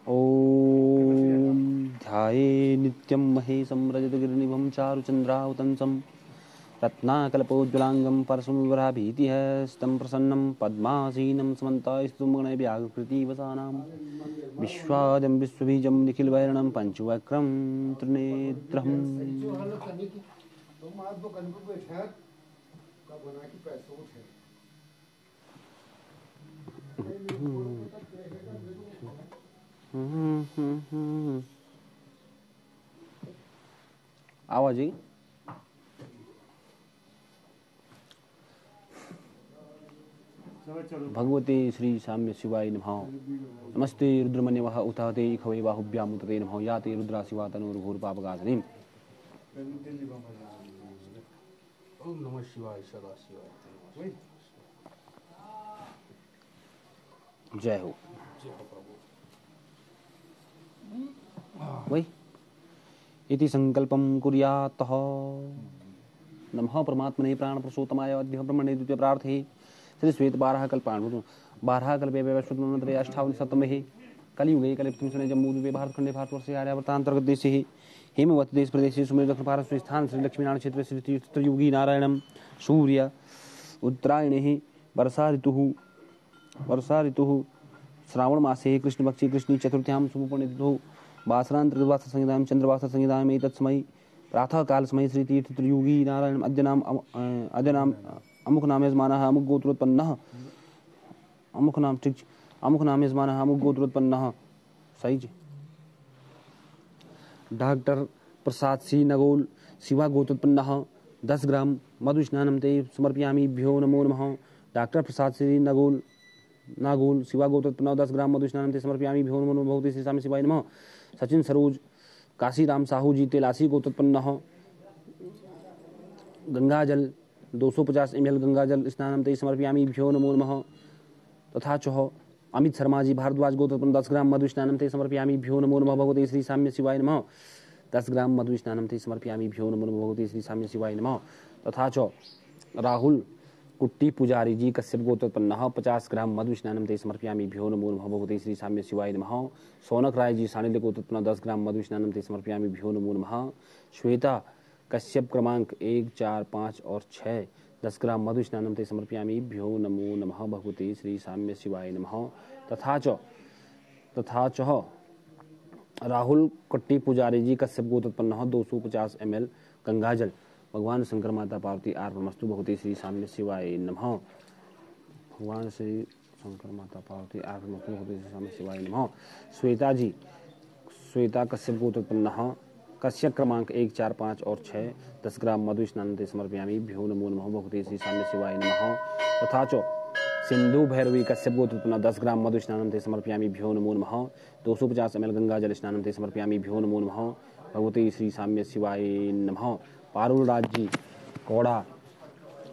ओम ध्याये नित्यं महेशं रजतगिरिनिभं चारुचन्द्रावतंसं रत्नाकल्पोज्ज्वलांगं परशुराभीतिहस्तं प्रसन्नं पद्मासीनं समन्तास्तुं गणव्याकृतिवसानां विश्वाद्यं विश्वबीजं निखिलवैरणं पञ्चवक्रं त्रिनेत्रम्। आवाज आई। भगवते श्री साम्य शिवाय नमः। नमस्ते रुद्रमन्यवः उताते खवे बाहुभ्याम उतते नमः। याते रुद्रा शिवा तनूर्भूर्पापगासनीम्। ओम नमः शिवाय सदा शिवाय। जय हो। वही इति संकल्पं कुर्यातः। नमः परमात्मने प्राणपुरुषोत्तमाय अद्य ब्रह्मणे द्वितीय प्रार्थे श्री श्वेत 12 कल्पान् 12 कल्पे वैश्वतमन्त्रे अष्टावनशततमे कलियुगे कलियुगे जम्बूद्वीपे भारतखंडे भारतवर्षे आर्यावर्तांतर्गत देशे हेमवत देश प्रदेशे सुमेर दक्षिण भारत स्थान श्री लक्ष्मीनारायण क्षेत्र श्री तीर्थयोगी नारायणं सूर्य उत्तरायणे वर्षा ऋतुः श्रावण मासे कृष्णपक्षे कृष्णी चतुर्थ्यां शुभपुण्यतिथौ वासरांतर्गत संहितां चंद्रवासर संहितां एतत्समये प्रातः काल समय श्री तीर्थयोगी नारायण अद्य नाम अमुक नाम यजमानः अमुक गोत्रोत्पन्नः अमुक नाम यजमानः अमुक गोत्रोत्पन्नः। सही जी। डॉक्टर प्रसाद सी नगोल शिवा गोत्रोत्पन्नः 10 ग्राम मधु स्नानं ते समर्पयामि भ्यो नमो नमः। डॉक्टर प्रसाद सी नागोल शिवा गोत्रोत्पन्नः 10 ग्राम मधु स्नानं ते समर्पयामि भ्यो नमो नमः। भगवते श्री साम्य शिवाय नमः। सचिन सरोज काशीराम साहू जी तेलासी गोत्रोत्पन्नः गंगाजल 250 ml गंगाजल स्नानं ते समर्पयामि भ्यो नमो नमः। तथा च अमित शर्मा जी भारद्वाज गोत्रोत्पन्न 10 ग्राम मधु स्नानं ते समर्पयामि भ्यो नमो नमः। भगवते श्री साम्य शिवाय नमः। 10 ग्राम मधु स्नानं ते समर्पयामि भ्यो नमो नमः। भगवते श्री साम्य शिवाय नमः। तथा च राहुल कुट्टी पुजारी जी कश्यप गोत्रोत्पन्नः 50 ग्राम मधु स्नानं ते समर्पयामि भ्यो नमो नमः। भगवते श्री साम्य शिवाय नमः। सौनक राय जी सानिध्य गोत्रोत्पन्नः 10 ग्राम मधु स्नानं ते समर्पयामि भ्यो नमो नमः। श्वेता कश्यप क्रमांक 1, 4, 5 और 6 10 ग्राम मधु स्नानं ते समर्पयामि भ्यो नमो नमः। भगवते श्री साम्य शिवाय नमः। तथा च राहुल कट्टी पुजारी जी कश्यप गोत्रोत्पन्नः 250 ml गंगाजल भगवान शंकर माता पार्वती अर्पणमस्तु। भगवते श्री साम्य शिवाय नमः। भगवान श्री शंकर माता पार्वती अर्पणमस्तु। भगवते श्री साम्य शिवाय नमः। श्वेता कश्यप गोत्रोत्पन्नः कश्यप क्रमांक 1, 4, 5 और 6 10 ग्राम मधु स्नानं ते समर्पयामि भ्यो नमो नमः। भगवते श्री साम्य शिवाय नमः। तथा च सिंधु भैरवी कश्यप गोत्रोत्पन्नः 10 ग्राम मधु स्नानं ते समर्पयामि भ्यो नमो नमः। 250 ml गंगाजल स्नानं ते समर्पयामि भ्यो नमो नमः। भगवते श्री साम्य शिवाय नमः। पारुल राज जी कौड़ा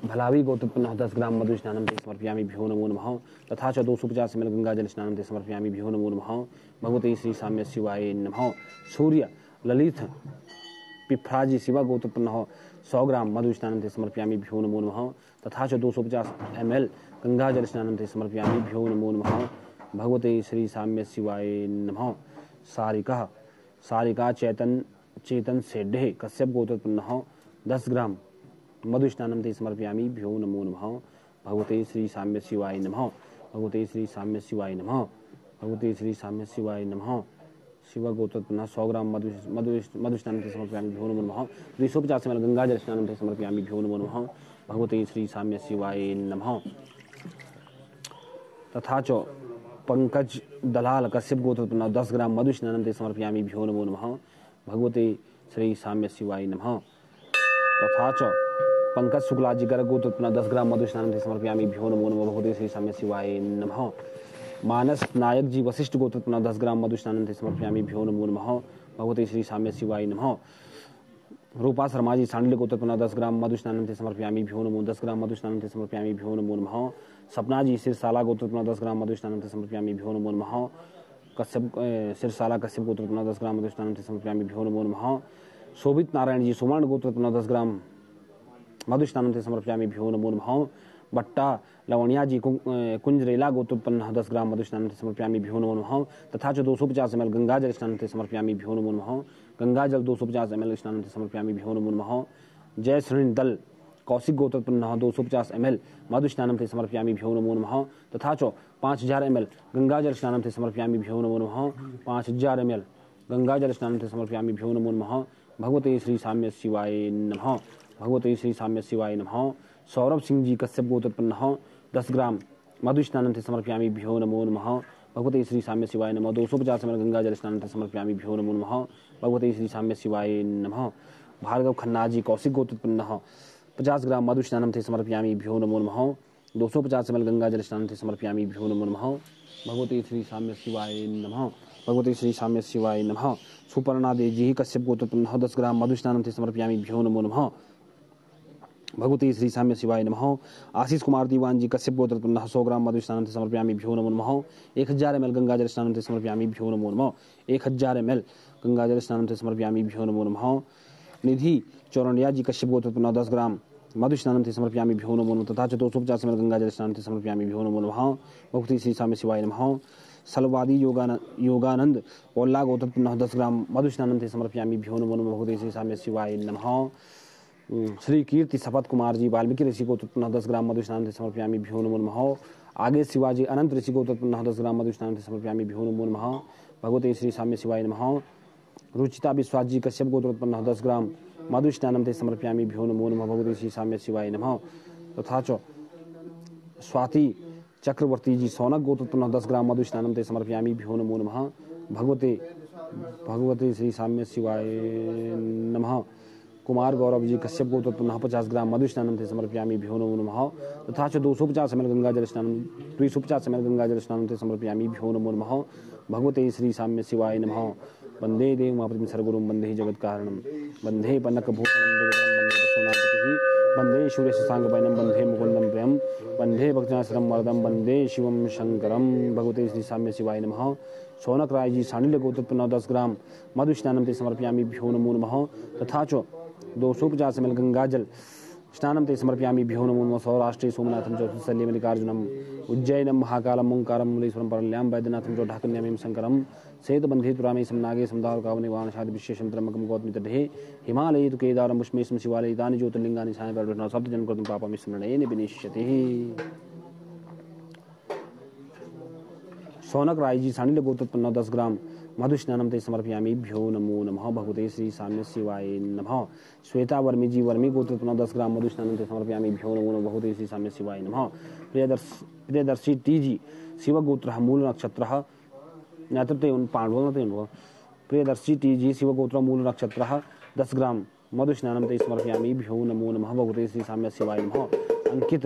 भलावी गोत्रोत्पन्नः 10 ग्राम मधु स्नानं ते समर्पयामि भ्यो नमो नमः। तथा च 250 ml गंगाजल स्नानं ते समर्पयामि भ्यो नमो नमः। भगवते श्री साम्य शिवाय नमः। सूर्य ललित पिफ्राजी शिवा गोत्रोत्पन्नः 100 ग्राम मधु स्नानं ते समर्पयामि भ्यो नमो नमः। तथा च 250 ml गंगाजल स्नानं ते समर्पयामि भ्यो नमो नमः। भगवते श्री साम्य शिवाय नमः। सारिका चेतन सेड्ढे कश्यप गोत्रोत्पन्नः 10 ग्राम मधु स्नानं ते समर्पयामि भ्यो नमो नमः। भगवते श्री साम्य शिवाय नमः। भगवते श्री साम्य शिवाय नमः। भगवते श्री साम्य शिवाय नमः। शिवा गोत्रोत्पन्नः 100 ग्राम मधु स्नानं ते समर्पयामि भ्यो नमो नमः। 250 ml गंगाजल स्नानं ते समर्पयामि भ्यो नमो नमः। भगवते श्री साम्य शिवाय नमः। तथा च पंकज दलाल कश्यप गोत्रोत्पन्नः 10 ग्राम मधु स्नानं ते समर्पयामि भ्यो नमो नमः। भगवते श्री साम्य शिवाय नमः। तथा च पंकज शुक्ला जी गर्ग गोत्रोत्पन्नः 10 ग्राम मधु स्नानं ते समर्पयामि भ्यो नमो नमः। भगवते श्री साम्य शिवाय नमः। मानस नायक जी वशिष्ठ गोत्रोत्पन्नः 10 ग्राम मधु स्नानं ते समर्पयामि भ्यो नमो नमः। भगवते श्री साम्य शिवाय नमः। रूपा शर्मा जी सांडल्य गोत्रोत्पन्नः 10 ग्राम मधु स्नानं ते समर्पयामि भ्यो नमो 10 ग्राम मधु स्नानं ते समर्पयामि भ्यो नमो नमः। सपना जी सिरसाला गोत्रोत्पन्नः 10 ग्राम मधु स्नानं ते समर्पयामि भ्यो नमो नमः। सिरसाला कश्यप गोत्रोत्पन्नः 10 ग्राम मधु स्नानं ते समर्पयामि भ्यो नमो नमः। शोभित नारायण जी सुवर्ण गोत्रोत्पन्नः 10 ग्राम मधु स्नानं ते समर्पयामि भ्यो नमो नमः। भट्टा लवणिया जी कुंजरेला गोत्रोत्पन्नः 10 ग्राम मधुस्नानं ते समर्पयामि भ्यो नमो नमः। तथा च 250 ml गंगाजल स्नानं ते समर्पयामि भ्यो नमो नमः। गंगाजल 250 ml स्नानं ते समर्पयामि भ्यो नमो नमः। जय श्रीण दल कौशिक गोत्रोत्पन्नः 250 ml मधुस्नानं ते समर्पयामि भ्यो नमो नमः। तथा च 5000 ml गंगाजल स्नानं ते समर्पयामि भ्यो नमो नमः। 5000 ml गंगाजल स्नानं ते समर्पयामि भ्यो नमो नमः। भगवते श्री साम्य शिवाय नमः। भगवते श्री साम्य शिवाय नमः। सौरभ सिंह जी कश्यप गोत्रोत्पन्नः 10 ग्राम मधुस्नानं ते समर्पयामि भ्यो नमो नमः। भगवते श्री साम्य शिवाय नमः। 250 ml गंगाजल स्नानं ते समर्पयामि भ्यो नमो नमः। भगवते श्री साम्य शिवाय नमः। भार्गव खन्ना जी कौशिक गोत्रोत्पन्नः 50 ग्राम मधुस्नानं ते समर्पयामि भ्यो नमो नमः। 250 ml गंगाजल स्नानं ते समर्पयामि भ्यो नमो नमः। भगवते श्री साम्य शिवाय नमः। भगवते श्री साम्य शिवाय नमः। सुपर्णा देवी कश्यप गोत्रोत्पन्नः 10 ग्राम मधुस्नानं ते समर्पयामि भ्यो नमो नमः। भगवते श्री साम्य शिवाय नमः। आशीष कुमार दीवान जी कश्यप गोत्रोत्पन्नः 100 ग्राम मधुस्नानं ते समर्पयामि भ्यो नमो नमः। 1000 ml गंगाजल स्नानं ते समर्पयामि भ्यो नमो नमः। 1000 ml गंगाजल स्नानं ते समर्पयामि भ्यो नमो नमः। निधि चौरंडिया जी कश्यप गोत्रोत्पन्नः 10 ग्राम मधुस्नानं ते समर्पयामि भ्यो नमो नमः। तथा च 250 ml गंगाजल स्नानं ते समर्पयामि भ्यो नमो नमः। भगवते श्री साम्य शिवाय नमः। सलवादी योगानंद पोल्ला गोत्रोत्पन्नः 10 ग्राम मधुस्नानं ते समर्पयामि भ्यो नमो नमः। भगवते श्री साम्य शिवाय नमः। श्री कीर्ति शपथ कुमार जी वाल्मीकि ऋषि गोत्रोत्पन्नः 10 ग्राम मधुस्नानं ते समर्पयामि भ्यो नमो नमः। आगे शिवाजी अनंत ऋषि गोत्रोत्पन्नः 10 ग्राम मधुस्नानं ते समर्पयामि भ्यो नमो नमः। भगवते श्री साम्य शिवाय नमः। रुचिता विश्वास जी कश्यप गोत्रोत्पन्नः 10 ग्राम मधुस्नानं ते समर्पयामि भ्यो नमो नमः। भगवते श्री साम्य शिवाय नमः। तथा च स्वाति चक्रवर्ती जी सौनक गोत्रोत्पन्नः 10 ग्राम मधुस्नानं ते समर्पयामि भ्यो नमो नमः। भगवते श्री साम्य शिवाय नमः। कुमार गौरव जी कश्यप गोत्रोत्पन्नः 50 ग्राम मधुस्नानं ते समर्पयामि भ्यो नमो नमः। तथा च 250 ml गंगाजल स्नानं ते समर्पयामि भ्यो नमो नमः। भगवते श्री साम्य शिवाय नमः। वंदे देवमापतिं सर्वगुरुं वंदे जगत्कारणं वंदे पन्नकभूषणं वंदे सूर्यशशाङ्कवैनं वंदे मुकुन्दं प्रियं वंदे भक्तजनाश्रयं वरदं वंदे शिवं शंकरं। भगवते श्री साम्य शिवाय नमः। शौनक राय जी सांडिल्य गोत्रोत्पन्नः 10 ग्राम मधुस्नानं ते समर्पयामि भ्यो नमो नमः। तथा च 250 ml गंगाजल स्नानं ते समर्पयामि भ्यो नमो नमः। सौराष्ट्रे सोमनाथं चौथशल्ये मल्लिकार्जुनम् उज्जैनं महाकालं ओंकारं मुनीश्वरं परल्यां वैद्यनाथं च ढाकन्यामीं शंकरं सेतुबन्धे तुरामे समनागे समदारकावनिवाणशादि विश्वेशं त्र्यम्बकं गौतमितटे हिमालये तु केदारं पुष्मेशं शिवालये तानि ज्योतिर्लिङ्गानि सायं सप्तजन्म कृतं पापं स्मरणेन विनिश्यते। शौनक राय जी सांडिल्य गोत्रोत्पन्नः 10 ग्राम मधुस्नानं ते समर्पयामि भ्यो नमो नमः। भगवते श्री साम्य शिवाय नमः। श्वेता वर्मी जी वर्मी गोत्रोत्पन्नः 10 ग्राम मधुस्नानं ते समर्पयामि भ्यो नमो नमः। भगवते श्री साम्य शिवाय नमः। प्रियदर्शी टी जी शिवगोत्रः मूल नक्षत्रः प्रियदर्शी टी जी शिवगोत्र मूल नक्षत्रः 10 ग्राम मधुस्नानं ते समर्पयामि भ्यो नमो नमः। भगवते श्री साम्य शिवाय नमः। अंकित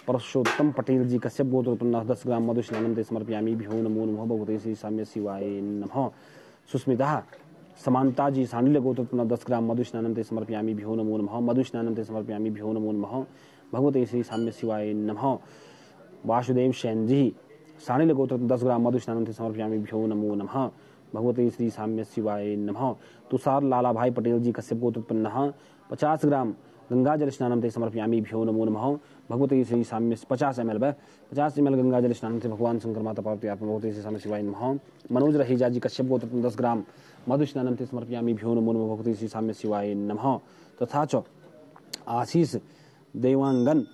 परशोत्तम पटेल जी कश्यप गोत्रोत्पन्नः 10 ग्राम मधुस्नानं ते समर्पयामि भ्यो नमो नमः। भगवते श्री साम्य शिवाय नमः। सुस्मिता समानता जी सांडिल्य गोत्रोत्पन्नः 10 ग्राम मधुस्नानं ते समर्पयामि भ्यो नमो नमः। मधुस्नानं ते समर्पयामि भ्यो नमो नमः। भगवते श्री साम्य शिवाय नमः। वासुदेव सैन जी सांडिल्य गोत्र 10 ग्राम मधुस्नानं ते समर्पयामि भ्यो नमो नमः। भगवते श्री साम्य शिवाय नमः। तुषार लाला भाई पटेल जी कश्यप गोत्रोत्पन्नः 50 ग्राम गंगाजल स्नानं ते समर्पयामि भ्यो नमो नमः। भगवते श्री साम्य 50 ml गंगाजल स्नानं ते भगवान शंकर माता पार्वती अर्पणम्। भगवते श्री साम्य शिवाय नमः। मनोज रहेजा जी कश्यप गोत्र 10 ग्राम मधुस्नानं ते समर्पयामि भ्यो नमो नमः। भगवते श्री साम्य शिवाय नमः। तथा च आशीष देवांगन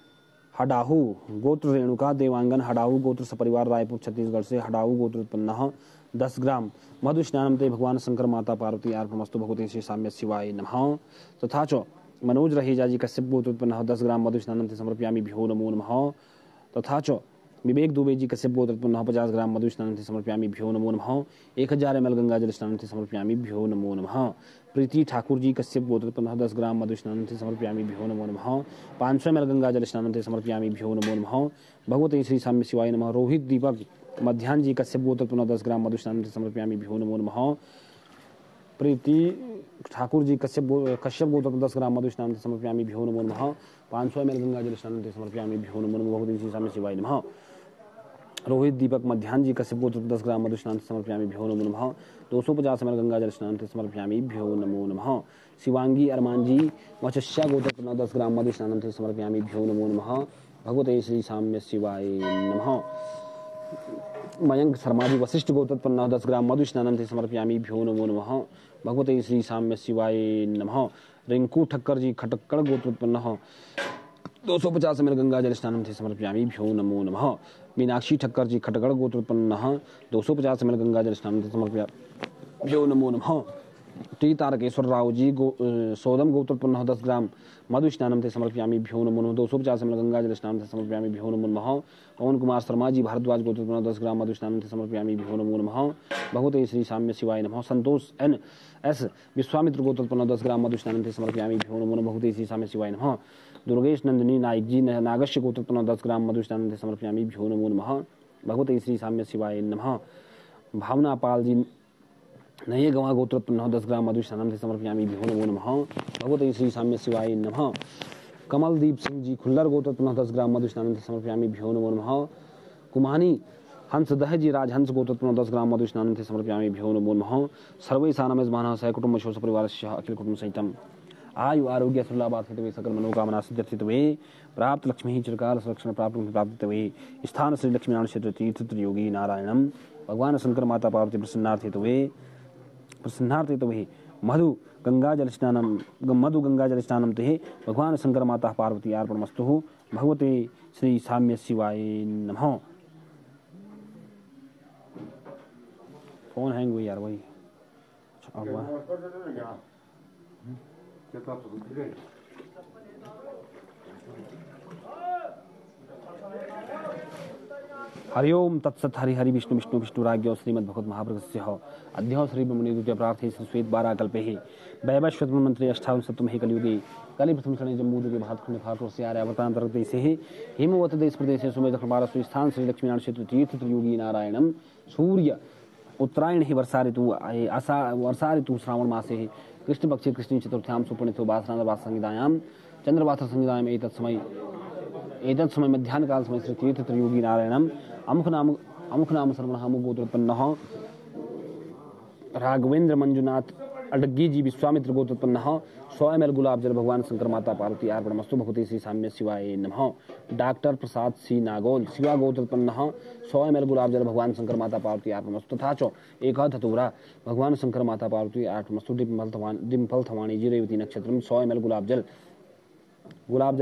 हडाहू गोत्र रेणुका देवांगन हडाहू गोत्र सपरिवार रायपुर छत्तीसगढ़ से हडाहू गोत्रोत्पन्नः 10 ग्राम मधुस्नानं ते भगवान शंकर माता पार्वती अर्पणमस्तु। भगवते श्री साम्य शिवाय नमः। तथा च मनोज रहेजा जी कश्यप गोत्रोत्पन्नः 10 ग्राम मधुस्नानं ते समर्पयामि भ्यो नमो नमः। तथा च विवेक दुबे जी कश्यप गोत्रोत्पन्नः 50 ग्राम मधुस्नानं ते समर्पयामि भ्यो नमो नमः। 1000 ml गंगाजल स्नानं ते समर्पयामि भ्यो नमो नमः। प्रीति ठाकुर जी कश्यप गोत्रोत्पन्नः 10 ग्राम मधुस्नानं ते समर्पयामि भ्यो नमो नमः। 500 ml गंगाजल स्नानं ते समर्पयामि भ्यो नमो नमः। भगवते श्री साम्य शिवाय नमः। रोहित दीपक मध्याह्न जी कश्यप गोत्रोत्पन्नः 10 ग्राम मधुस्नानं ते समर्पयामि भ्यो नमो नमः। प्रीति ठाकुर जी कश्यप गोत्र 10 ग्राम मधुस्नानं ते समर्पयामि भ्यो नमो नमः। 500 ml गंगाजल स्नानं ते समर्पयामि भ्यो नमो नमः। भगवते श्री साम्य शिवाय नमः। रोहित दीपक मध्याह्न जी कश्यप गोत्र 10 ग्राम मधुस्नानं ते समर्पयामि भ्यो नमो नमः। 250 ml गंगाजल स्नानं ते समर्पयामि भ्यो नमो नमः। शिवांगी अरमान जी वचस्या गोत्र 10 ग्राम मधुस्नानं ते समर्पयामि भ्यो नमो नमः। भगवते श्री साम्य शिवाय नमः। मयंक शर्मा जी वशिष्ठ गोत्रोत्पन्न 10 ग्राम मधु स्नानं ते समर्पयामि भ्यो नमो नमः। भगवते श्री साम्य शिवाय नमः। रिंकू ठक्कर जी खटक्कड़ गोत्रोत्पन्न 250 ml गंगा जल स्नानं ते समर्पयामि भ्यो नमो नमः। मीनाक्षी ठक्कर जी खटक्कड़ गोत्रोत्पन्न 250 ml गंगा जल स्नानं ते समर्पयामि भ्यो नमो नमः। टी तारकेश्वर राव जी सोदम गोत्रोत्पन्न 10 ग्राम मधु स्नानं ते समर्पयामि भ्यो नमो नमः। 250 ml गंगा जल स्नानं ते समर्पयामि भ्यो नमो नमः। पवन कुमार शर्मा जी भारद्वाज गोत्रोत्पन्न 10 ग्राम मधु स्नानं ते समर्पयामि भ्यो नमो नमः। भगवते श्री साम्य शिवाय नमः। संतोष एन एस विश्वामित्र गोत्रोत्पन्न 10 ग्राम मधु स्नानं ते समर्पयामि भ्यो नमो नमः। भगवते श्री साम्य शिवाय नमः। दुर्गेश नंदिनी नाइक जी नागस्य गोत्रोत्पन्न 10 ग्राम मधु स्नानं ते समर्पयामि भ्यो नमो नमः। भगवते श्री साम्य शिवाय नमः। भावना पाल जी नये गवा गोत्रोत्पन्न 10 ग्राम मधु स्नानं ते समर्पयामि भ्यो नमो नमः। भगवते श्री साम्य शिवाय नमः। कमलदीप सिंह जी खुल्लर गोत्रोत्पन्न 10 ग्राम मधु स्नानं ते समर्पयामि भ्यो नमो नमः। कुमानी हंस दह जी राजहंस गोत्रोत्पन्न 10 ग्राम मधु स्नानं ते समर्पयामि भ्यो नमो नमः। सर्वैषां यजमानः सहकुटुम्ब परिवारस्य अखिल कुटुम्ब सहितं आयु आरोग्य सुलभात् हेतवे सकल मनोकामना सिद्ध्यर्थेतवे प्राप्त लक्ष्मी चिरकाल संरक्षण प्राप्तवे स्थान श्री लक्ष्मीनारायण क्षेत्र तीर्थ योगी नारायणम भगवान शंकर माता पार्वती प्रसन्नार्थितवे मधु गंगा जल स्नानं ते भगवान शंकर माता पार्वती अर्पणमस्तु। भगवते श्री साम्य शिवाय नमः। फोन हैंग हुई यार वही हरिओम तत्सत हरि हरि विष्णु विष्णु विष्णुराज्ञो श्रीमद्भगवत महाप्रगस्य अध्याय श्री ब्रह्मणि द्वितीय प्रार्थे श्वेत 12 कल्पे वैवस्वत मंत्री 58 कलियुगे कलि प्रथम क्षणे जम्बूद्वीपे भारतखंडे भारतवर्षे आर्यावर्तांतर्गत देशे हिमवत देश प्रदेशे सुमेध खंड स्थान श्री लक्ष्मीनारायण क्षेत्र तीर्थ त्रियोगी नारायणम सूर्य उत्तरायण ही वर्षा ऋतु श्रावण मासे कृष्ण पक्षे कृष्ण चतुर्थ्यां सुपर्णितो बासरांत संहितायां चंद्रवाथ संहितायां एतत् समय मध्याह्न काल समय श्री तीर्थ त्रियोगी नारायणम अमुख नाम सर्वणः गोत्रोत्पन्नः राघवेंद्र मंजुनाथ अडग्गी जी विश्वामित्र गोत्रोत्पन्नः 100 ml गुलाब जल भगवान शंकर माता पार्वती अर्पणमस्तु। भगवते श्री साम्य शिवाय नमः। डॉक्टर प्रसाद सी नागौल शिवा गोत्रोत्पन्नः 100 ml गुलाब जल भगवान शंकर माता पार्वती अर्पणमस्तु। तथा च एक धतूरा भगवान शंकर माता पार्वती अर्पणमस्तु। डिम्पल थवाणी जी रेवती नक्षत्रम 100 ml गुलाब जल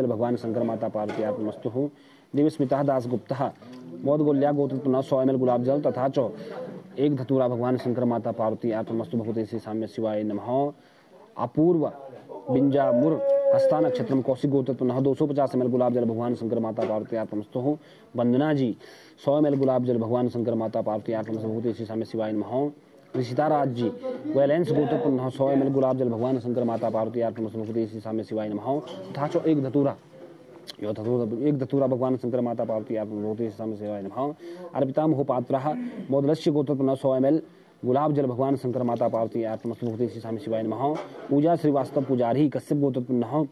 भगवान शंकर माता पार्वती अर्पणमस्तु। दिव्यस्मिता दास गुप्ता मोदगोल्या गोत्रोत्पन्नः 100 ml गुलाब जल तथा च एक धतूरा भगवान शंकर माता पार्वती अर्पणमस्तु। भगवते श्री साम्य शिवाय नमः। अपूर्व बिंजामुर हस्ता नक्षत्रम कौशिक गोत्रोत्पन्नः 250 ml गुलाब जल भगवान शंकर माता पार्वती अर्पणमस्तु। वंदना जी 100 ml गुलाब जल भगवान शंकर माता पार्वती अर्पणमस्तु। भगवते श्री साम्य शिवाय नमः। ऋषिताराज जी वैलेंस गोत्रोत्पन्नः 100 ml गुलाब जल भगवान शंकर माता पार्वती अर्पणमस्तु। भगवते श्री साम्य शिवाय नमः। तथा च एक धतूरा भगवान शंकर माता पार्वती अर्पणमस्तु। साम्य शिवाय नमः। अर्पिता मोहपात्रः मोदलस्य गोत्रोत्पन्नः 100 ml गुलाब जल भगवान शंकर माता पार्वती अर्पणमस्तु। भगवते श्री साम्य शिवाय नमः। पूजा श्रीवास्तव पुजारी कश्यप गोत्रोत्पन्नः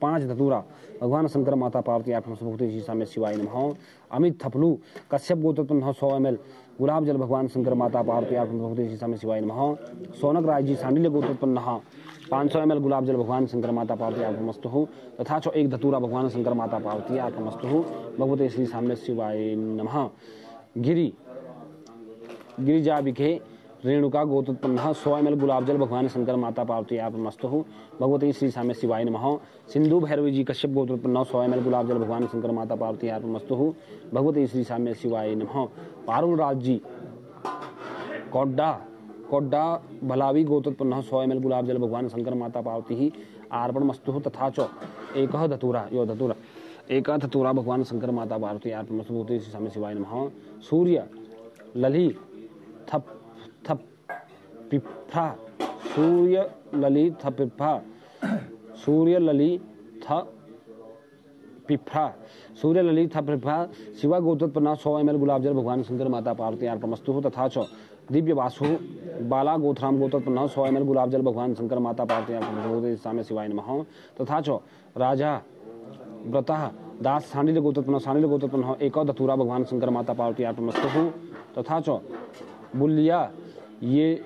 5 धतूरा भगवान शंकर माता पार्वती अर्पणमस्तु। भगवते श्री साम्य शिवाय नमः। अमित थपलू कश्यप गोत्रोत्पन्नः 100 ml गुलाब जल भगवान शंकर माता पार्वती अर्पणमस्तु। भगवते श्री साम्य शिवाय नमः। सोनक राय जी सांडिल्य गोत्रोत्पन्नः 500 ml गुलाब जल भगवान शंकर माता पार्वती अर्पणमस्तु। तथा च एक धतूरा भगवान शंकर माता पार्वती अर्पणमस्तु। भगवते श्री साम्य शिवाय नमः। गिरिजा विखे रेणुका गोत्रोत्पन्नः 100 ml गुलाब जल भगवान शंकर माता पार्वती अर्पणमस्तु। भगवते श्री साम्य शिवाय नमः। सिंधु भैरवी जी कश्यप गोत्रोत्पन्नः 100 ml गुलाब जल भगवान शंकर माता पार्वती अर्पणमस्तु। भगवते श्री साम्य शिवाय नमः। पारुल राज जी कोड्डा भलावी गोत्रोत्पन्नः 100 ml गुलाब जल भगवान शंकर माता पार्वती अर्पणमस्तु। तथा च एक धतूरा भगवान शंकर माता पार्वती अर्पणमस्तु। भगवते श्री साम्य शिवाय नमः। सूर्य लली थप पिप्रा सूर्य ललित पिप्रा शिवा गोत्रोत्पन्नः 100 ml गुलाब जल भगवान शंकर माता पार्वती अर्पणमस्तु। तथा च दिव्य वासु बाला गोथराम गोत्रोत्पन्नः 100 ml गुलाब जल भगवान शंकर माता पार्वती अर्पणमस्तु। साम्य शिवाय नमः। तथा च राजा व्रतः दास सांडिल्य गोत्रोत्पन्नः एक धतूरा भगवान शंकर माता पार्वती अर्पणमस्तु। तथा च बुल्लिया ये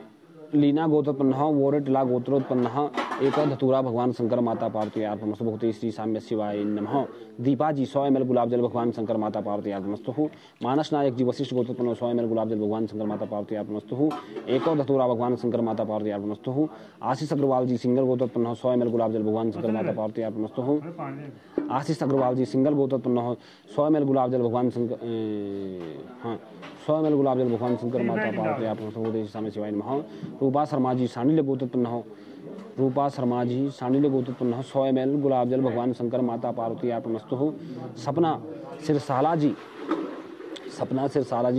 लीना गोत्रोत्पन्नः वोरेटला गोत्रोत्पन्नः एक धतूरा भगवान शंकर माता पार्वती अर्पणमस्तु। भगवते श्री साम्य शिवाय नमः। दीपा जी 100 ml गुलाब जल भगवान शंकर माता पार्वती अर्पणमस्तु। मानस नायक जी वशिष्ठ गोत्रोत्पन्न 100 ml गुलाब जल भगवान शंकर माता पार्वती अर्पणमस्तु। एक धतूरा भगवान शंकर माता पार्वती अर्पणमस्तु। आशीष अग्रवाल जी सिंगल गोत्रोत्पन्न 100 ml गुलाब जल भगवान शंकर माता पार्वती अर्पणमस्तु। आशीष अग्रवाल जी सिंगल गोत्रोत्पन्न 100 ml गुलाब जल भगवान शंकर 100 ml गुलाब जल भगवान शंकर माता पार्वती अर्पणमस्तु। भगवते श्री साम्य शिवाय नमः। रूपा शर्मा जी सांडिल्य गोत्रोत्पन्न 100 ml गुलाब जल भगवान शंकर माता पार्वती अर्पणमस्तु। सपना सिरसाला जी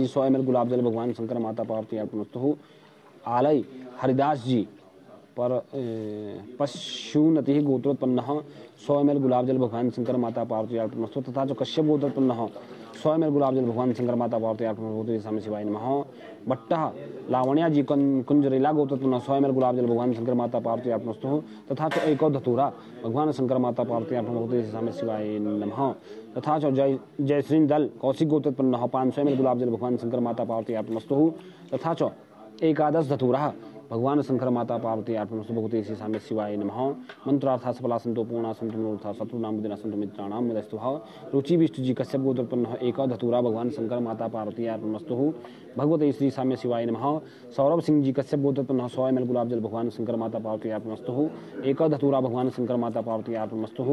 100 ml गुलाब जल भगवान शंकर माता पार्वती अर्पणमस्तु। आलय हरिदास जी पर पशुनति गोत्रोत्पन्न 100 ml गुलाब जल भगवान शंकर माता पार्वती अर्पणमस्तु। तथा जो कश्यप गोत्रोत्पन्न 100 ml गुलाब जल भगवान शंकर माता पार्वती अर्पणमस्तु। स्वामी शिवाय नमः। बट्टा लावण्या जी कुंजरेला गोत्रोत्पन्न 100 ml गुलाब जल भगवान शंकर माता पार्वती अर्पणमस्तु। तथा जो एको धतूरा भगवान शंकर माता पार्वती अर्पणमस्तु। स्वामी शिवाय नमः। तथा जो जयश्री दल कौशिक गोत्रोत्पन्न 500 ml गुलाब जल भगवान शंकर माता पार्वती अर्पणमस्तु। तथा जो एकादश धतूरा भगवान शंकर माता पार्वती अर्पणमस्तु। भगवते श्री साम्य शिवाय नमः। मंत्रार्था सफला संतो पूर्णा संतो मनोरथा शत्रुनाम बुद्धिना संतो मित्राणाम मुदस्तु भाव। रुचि विष्णु जी कश्यप गोत्रोत्पन्न एक धतूरा भगवान शंकर माता पार्वती अर्पणमस्तु। भगवते श्री साम्य शिवाय नमः। सौरभ सिंह जी कश्यप गोत्रोत्पन्न 100 ml गुलाब जल भगवान शंकर माता पार्वती अर्पणमस्तु। एक धतूरा भगवान शंकर माता पार्वती अर्पणमस्तु।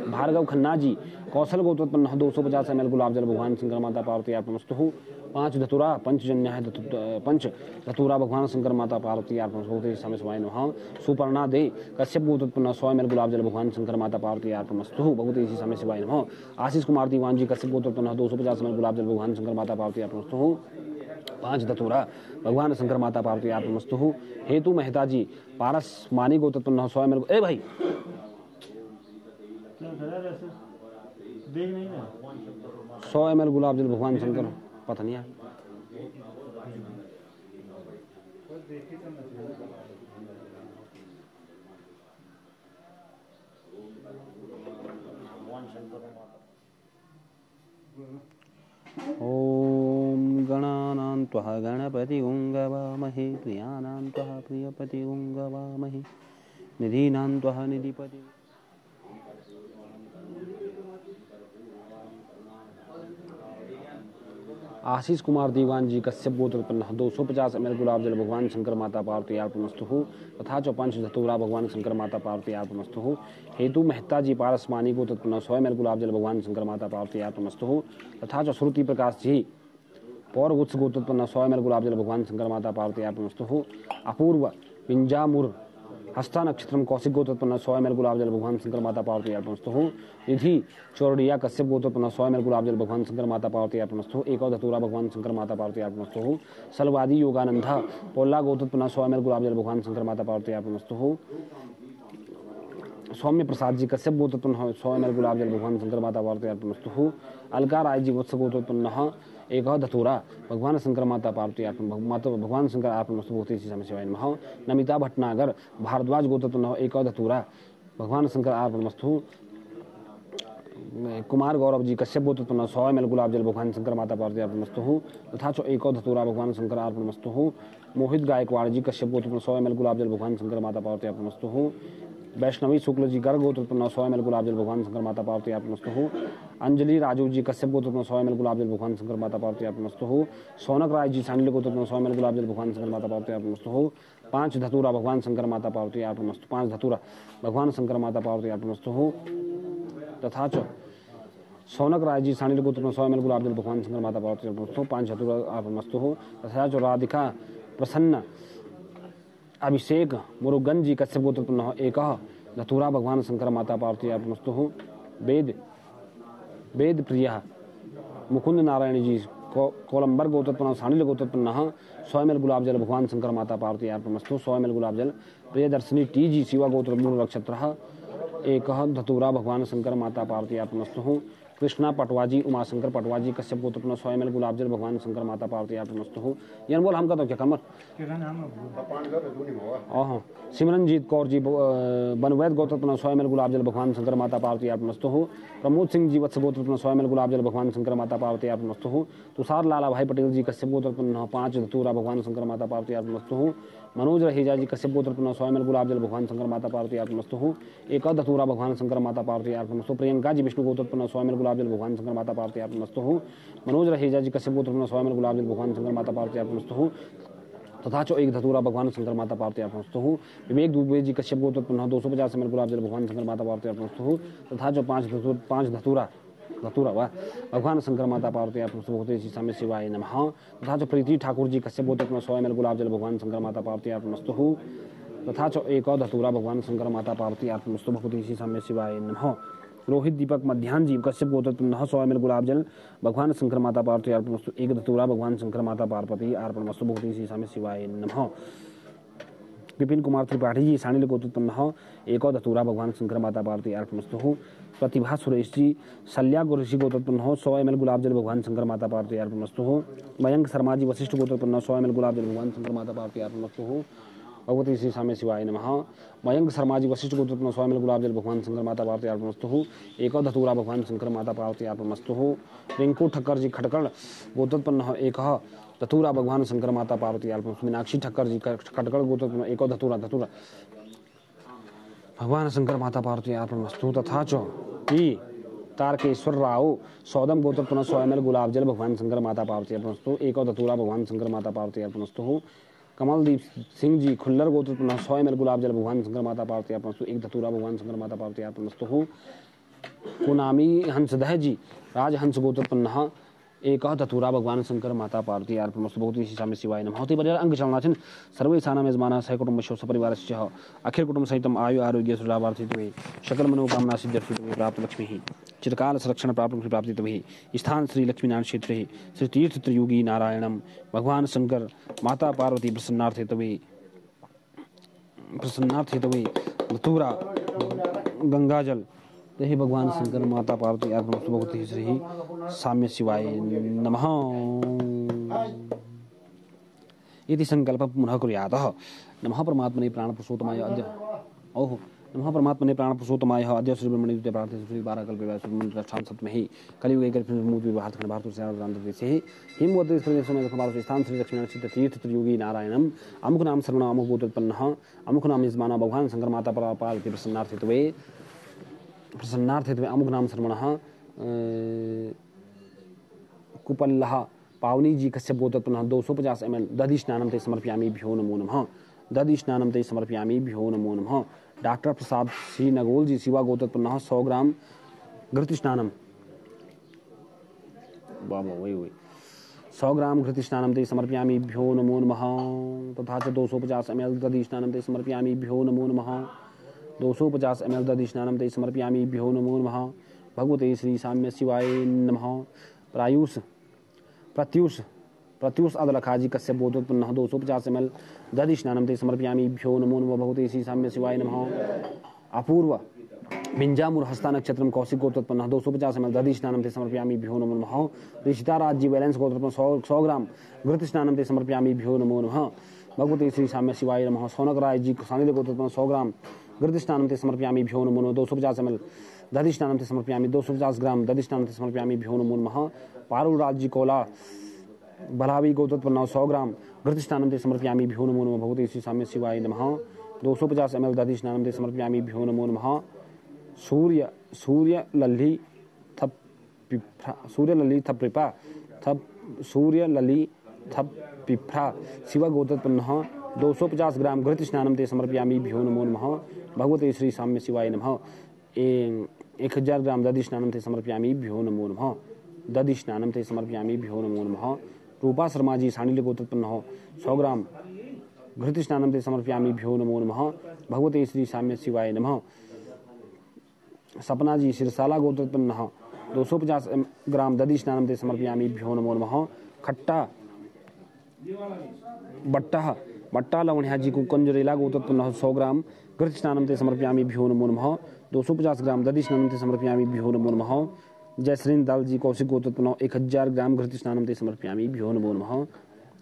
भार्गव खन्ना जी कौशल गोत्रोत्पन्न 250 ml गुलाब जल भगवान शंकर माता पार्वती अर्पणमस्तु। 5 धतूरा पंच धतूरा भगवान शंकर माता पार्वती अर्पणमस्तु। स्वामी शिवाय नमः। सुपर्णा दे कश्यप गोत्रोत्पन्न 100 ml गुलाब जल भगवान शंकर माता पार्वती अर्पणमस्तु। भगवते श्री स्वामी शिवाय नमः। आशीष कुमार दीवान जी कश्यप गोत्रोत्पन्न 250 ml गुलाब जल भगवान शंकर माता पार्वती अर्पणमस्तु। 5 धतूरा भगवान शंकर माता पार्वती अर्पणमस्तु। हेतु मेहता जी पारस मानी गोत्रोत्पन्न 100 ml ए भाई 100 ml गुलाब जल भगवान शंकर पता नहीं है। ओम गणानां त्वा गणपतिं गवामहे प्रियाणां त्वा प्रियपतिं गवामहे निधीनां त्वा निधिपतिं। आशीष कुमार दीवान जी कश्यप गोत्रोत्पन्न 250 ml गुलाब जल भगवान शंकर माता पार्वती अर्पणमस्तु। तथा च 5 धतूरा भगवान शंकर माता पार्वती अर्पणमस्तु। हेतु मेहता जी पारसमानी गोत्रोत्पन्न 100 ml गुलाब जल भगवान शंकर माता पार्वती अर्पणमस्तु। तथा च श्रुति प्रकाश जी पौरगुत्स गोत्रोत्पन्न 100 ml गुलाब जल भगवान शंकर माता पार्वती अर्पणमस्तु। अपूर्व पिंजामुर हस्ता नक्षत्रम कौशिक गोत्रोत्पन्न 100 ml गुलाब जल भगवान शंकर माता पार्वती अर्पणमस्तु। निधि चौरडिया कश्यप गोत्रोत्पन्न 100 ml गुलाब जल भगवान शंकर माता पार्वती अर्पणमस्तु। एक धतूरा भगवान शंकर माता पार्वती अर्पणमस्तु। सलवादी योगानंद पोल्ला गोत्रोत्पन्न 100 ml गुलाब जल भगवान शंकर माता पार्वती अर्पणमस्तु। सौम्य प्रसाद जी कश्यप गोत्रोत्पन्न 100 ml गुलाब जल भगवान शंकर माता पार्वती अर्पणमस्तु। अलका राय जी वत्स गोत्रोत्पन्न एक धतूरा भगवान शंकर माता पार्वती भगवान शंकर अर्पणमस्तु। भगवते श्री स्वामी शिवाय नमः। नमिता भटनागर भारद्वाज गोत्रोत्पन्न एक धतूरा भगवान शंकर अर्पणमस्तु। कुमार गौरव जी कश्यप गोत्रोत्पन्न 100 ml गुलाब जल भगवान शंकर माता पार्वती अर्पणमस्तु। तथा च एक धतूरा भगवान शंकर अर्पणमस्तु। मोहित गायकवाड़ जी कश्यप गोत्रोत्पन्न 100 ml गुलाब जल भगवान शंकर माता पार्वती अर्पणमस्तु। वैष्णवी शुक्ल जी गर्ग गोत्रोत्पन्न 100 ml गुलाब जल भगवान शंकर माता पार्वती अर्पणमस्तु। अंजलि राजू जी कश्यप गोत्रोत्पन्न 100 ml गुलाब जल भगवान शंकर माता पार्वती अर्पणमस्तु। सौनक राय जी सांडिल्य गोत्रोत्पन्न 100 ml गुलाब जल भगवान शंकर माता पार्वती अर्पणमस्तु। 5 धतूरा भगवान शंकर माता पार्वती अर्पणमस्तु। 5 धतूरा भगवान शंकर माता पार्वती अर्पणमस्तु। तथा च सौनक राय जी सांडिल्य गोत्रोत्पन्न 100 ml गुलाब जल भगवान शंकर माता पार्वती अर्पणमस्तु। 5 धतूरा अर्पणमस्तु। तथा च राधिका प्रसन्न अभिषेक मुरुगन जी कश्यप गोत्रोत्पन्न एक धतूरा भगवान शंकर माता पार्वती अर्पणमस्तु। वेद प्रिय मुकुंद नारायण जी कोलंबर गोत्रोत्पन्न सांडिल्य गोत्रोत्पन्न 100 ml गुलाब जल भगवान शंकर माता पार्वती अर्पणमस्तु। 100 ml गुलाब जल प्रियदर्शनी टी जी शिवा गोत्र मूल नक्षत्र एक धतूरा भगवान शंकर माता पार्वती अर्पणमस्तु। कृष्णा पटवाजी, उमाशंकर पटवाजी, कश्यप गोत्रपन्न 100 ml गुलाब जल भगवान शंकर माता पार्वती अर्पणमस्तु। यन बोल हम कहते क्या कमर सिमरनजीत कौर जी बनवैद गोत्रपन्न 100 ml गुलाब जल भगवान शंकर माता पार्वती अर्पणमस्तु। प्रमोद सिंह जी वत्स गोत्रपन्न 100 ml गुलाब जल भगवान शंकर माता पार्वती अर्पणमस्तु। तुषार लाला भाई पटेल जी कश्यप गोत्रपन्न 5 धतूरा भगवान शंकर माता पार्वती अर्पणमस्तु। मनोज रहेजा जी कश्यप गोत्रपन्न 100 ml गुलाब जल भगवान शंकर माता पार्वती अर्पणमस्तु। एक धतूरा भगवान शंकर माता पार्वती अर्पणमस्तु। प्रियंका जी विष्णु गोत्रपन्न 100 ml गुलाब जल भगवान शंकर माता पार्वती अर्पणमस्तु। मनोज रहेजा जी कश्यप गोत्रपन्न 100 ml गुलाब जल भगवान शंकर माता पार्वती अर्पणमस्तु। तथा चो एक धतूरा भगवान शंकर माता पार्वती अर्पणमस्तु। विवेक दुबे जी कश्यप गोत्रपन्न 250 ml गुलाब जल भगवान शंकर माता पार्वती अर्पणमस्तु। तथा चो 5 धतूरा भगवान शंकर माता पार्वती अर्पणमस्तु। भगवते श्री साम्य शिवाय नमः। तथा चो प्रीति ठाकुर जी कश्यप गोत्रपन्न 100 ml गुलाब जल भगवान शंकर माता पार्वती अर्पणमस्तु। तथा चो एक धतूरा भगवान शंकर माता पार्वती अर्पणमस्तु। भगवते श्री साम्य शिवाय नमः। रोहित दीपक मध्यान जी कश्यप गोत्रपन्न 100 ml गुलाब जल भगवान शंकर माता पार्वती अर्पणमस्तु। एक धतूरा भगवान शंकर माता पार्वती अर्पणमस्तु। भगवते श्री साम्य शिवाय नमः। विपिन कुमार त्रिपाठी जी सानिल गोत्रपन्न एक धतूरा भगवान शंकर माता पार्वती अर्पणमस्तु। प्रतिभा सुरेश जी शल्या ऋषि गोत्रपन्न 100 ml गुलाब जल भगवान शंकर माता पार्वती अर्पणमस्तु। मयंक शर्मा जी वशिष्ठ गोत्रपन्न 100 ml गुलाब जल भगवान शंकर माता पार्वती अर्पणमस्तु। भगवती श्री साम्य शिवाय नमः। मयंक शर्मा जी वशिष्ठ गोत्रपन्न 100 ml गुलाब जल भगवान शंकर माता पार्वती अर्पणमस्तु। एक धतूरा भगवान शंकर माता पार्वती अर्पणमस्तु। रिंकू ठक्कर जी खटकड़ गोत्रपन्न एक धतूरा भगवान शंकर माता पार्वती अर्पणमस्तु। मीनाक्षी ठक्कर जी खटकड़ गोत्रपन्न एक धतूरा भगवान शंकर माता पार्वती अर्पणमस्तु। तथा चो तारकेश्वर राव सौदम गोत्रपन्न 100 ml गुलाब जल भगवान शंकर माता पार्वती अर्पणमस्तु। एक धतूरा भगवान शंकर माता पार्वती अर्पणमस्तु। कमलदीप सिंह जी खुल्लर गोत्रपन्न 100 ml गुलाब जल भगवान शंकर माता पार्वती अर्पणमस्तु। एक धतूरा भगवान शंकर माता पार्वती अर्पणमस्तु। कुनामी हंसदह जी राजहंस गोत्रपन्न एक धतूरा भगवान शंकर माता पार्वती अर्पणमस्तु। भगवते श्री साम्य शिवाय नमः। होती बरियार अंग चलनाथिन सर्वेषाणां यजमानः सहकुटुम्बस्य सपरिवारस्य अखिल कुटुंब सहितम् आयु आरोग्य सुलाभार्थित्वे सकल मनोकामना सिद्ध्यर्थत्वे प्राप्त लक्ष्मीः चिरकाल संरक्षण प्राप्त प्राप्तित्वे स्थान श्री लक्ष्मीनारायण क्षेत्रे श्री तीर्थ त्रियुगी नारायणं भगवान शंकर माता पार्वती प्रसन्नार्थित्वे धतूरा गंगाजल हे भगवान शंकर माता पार्वती अर्पणमस्तु। भगवते श्री साम्य शिवाय नमः। इति संकल्प पुनः कुर्यातः। नमः परमात्मने प्राणपुरुषोत्तमाय अद्य नमः परमात्मने प्राणपुरुषोत्तमाय अद्य श्री ब्रह्मणि द्वितीय प्रार्थना श्री 12 कल्पे सुमंत्रष्ठान सप्तमहि कलियुगे कल्पमूर्ति भारत खंड भारत से हिमवते प्रदेश में भारत स्थान श्री लक्ष्मीनारायण सिद्ध तीर्थ त्रियोगी नारायणम अमुक नाम सर्वण अमुक भूतोत्पन्न अमुक नाम यजमाना भगवान शंकर माता पार्वती प्रसन्नार्थित्वे अमुक नाम सर्वणः कुपल्लः पावनी जी कश्यप गोत्रपन्न 250 ml दधि स्नानं ते समर्पयामि भ्यो नमो नमः। दधि स्नानं ते समर्पयामि भ्यो नमो नमः। डॉक्टर प्रसाद श्री नगोल जी शिवा गोत्रपन्न 100 ग्राम घृत स्नानम 100 ग्राम घृत स्नानं ते समर्पयामि भ्यो नमो नमः। तथा च 250 ml दधि स्नानं ते समर्पयामि भ्यो नमो नमः। 250 ml दधि स्नानं ते समर्पयामि भ्यो नमो नमः। भगवते श्री साम्य शिवाय नमः। प्रत्युष अदलखाजी कश्यप गोत्रोत्पन्न 250 ml दधि स्नानं ते समर्पयामि भ्यो नमो नमः। भगवते श्री साम्य शिवाय नमः। अपूर्व बिंजामुर हस्ता नक्षत्रम कौशिक गोत्रोत्पन्न 250 ml दधि स्नानं ते समर्पयामि भ्यो नमो नमः। ऋषिताराज जी वैलेंस गोत्रोत्पन्न 100 ग्राम घृत स्नानं ते समर्पयामि भ्यो नमो नमः। भगवते श्री साम्य शिवाय नमः। सौनक राय जी सानिध्य गोत्रोत्पन्न 100 ग्राम घृत स्नानं ते समर्पयामि भ्यो नमो नमः। 250 ml दधि स्नानं ते समर्पयामि 250 ग्राम दधि स्नानं ते समर्पयामि भ्यो नमो नमः। पारुल राज जी कोला बलावी गोत्रोत्पन्न 100 ग्राम घृत स्नानं ते समर्पयामि भ्यो नमो नमः। भगवते श्री साम्य शिवाय नमः। 250 ml दधि स्नानं ते समर्पयामि भ्यो नमो नमः। सूर्य लल्ली थप पिफ्रा शिव गोत्रोत्पन्न 250 ग्राम घृत स्नानं ते समर्पयामि भ्यो नमो नमः। भगवते श्री साम्य शिवाय नमः। 1000 ग्राम दधि स्नानं ते समर्पयामि भ्यो नमो नमः। दधि स्नानं ते समर्पयामि भ्यो नमो नमः। रूपा शर्मा जी सानिध्य गोत्रोत्पन्न 100 ग्राम घृत स्नानं ते समर्पयामि भ्यो नमो नमः। भगवते श्री साम्य शिवाय नमः। सपना जी सिरसाला गोत्रोत्पन्न 250 ग्राम दधि स्नानं ते समर्पयामि भ्यो नमो नमः। खट्टा बट्टा लवणिया जी कुंजरेला गोत्रोत्पन्न 100 ग्राम घृत स्नानं ते समर्पयामि भ्यो नमो नमः। 250 ग्राम दधि स्नानं ते समर्पयामि भ्यो नमो नमः। जयश्रीन दाल जी कौशिक गोत्रोत्पन्नः 1000 ग्राम घृत स्नानं ते समर्पयामि भ्यो नमो नमः।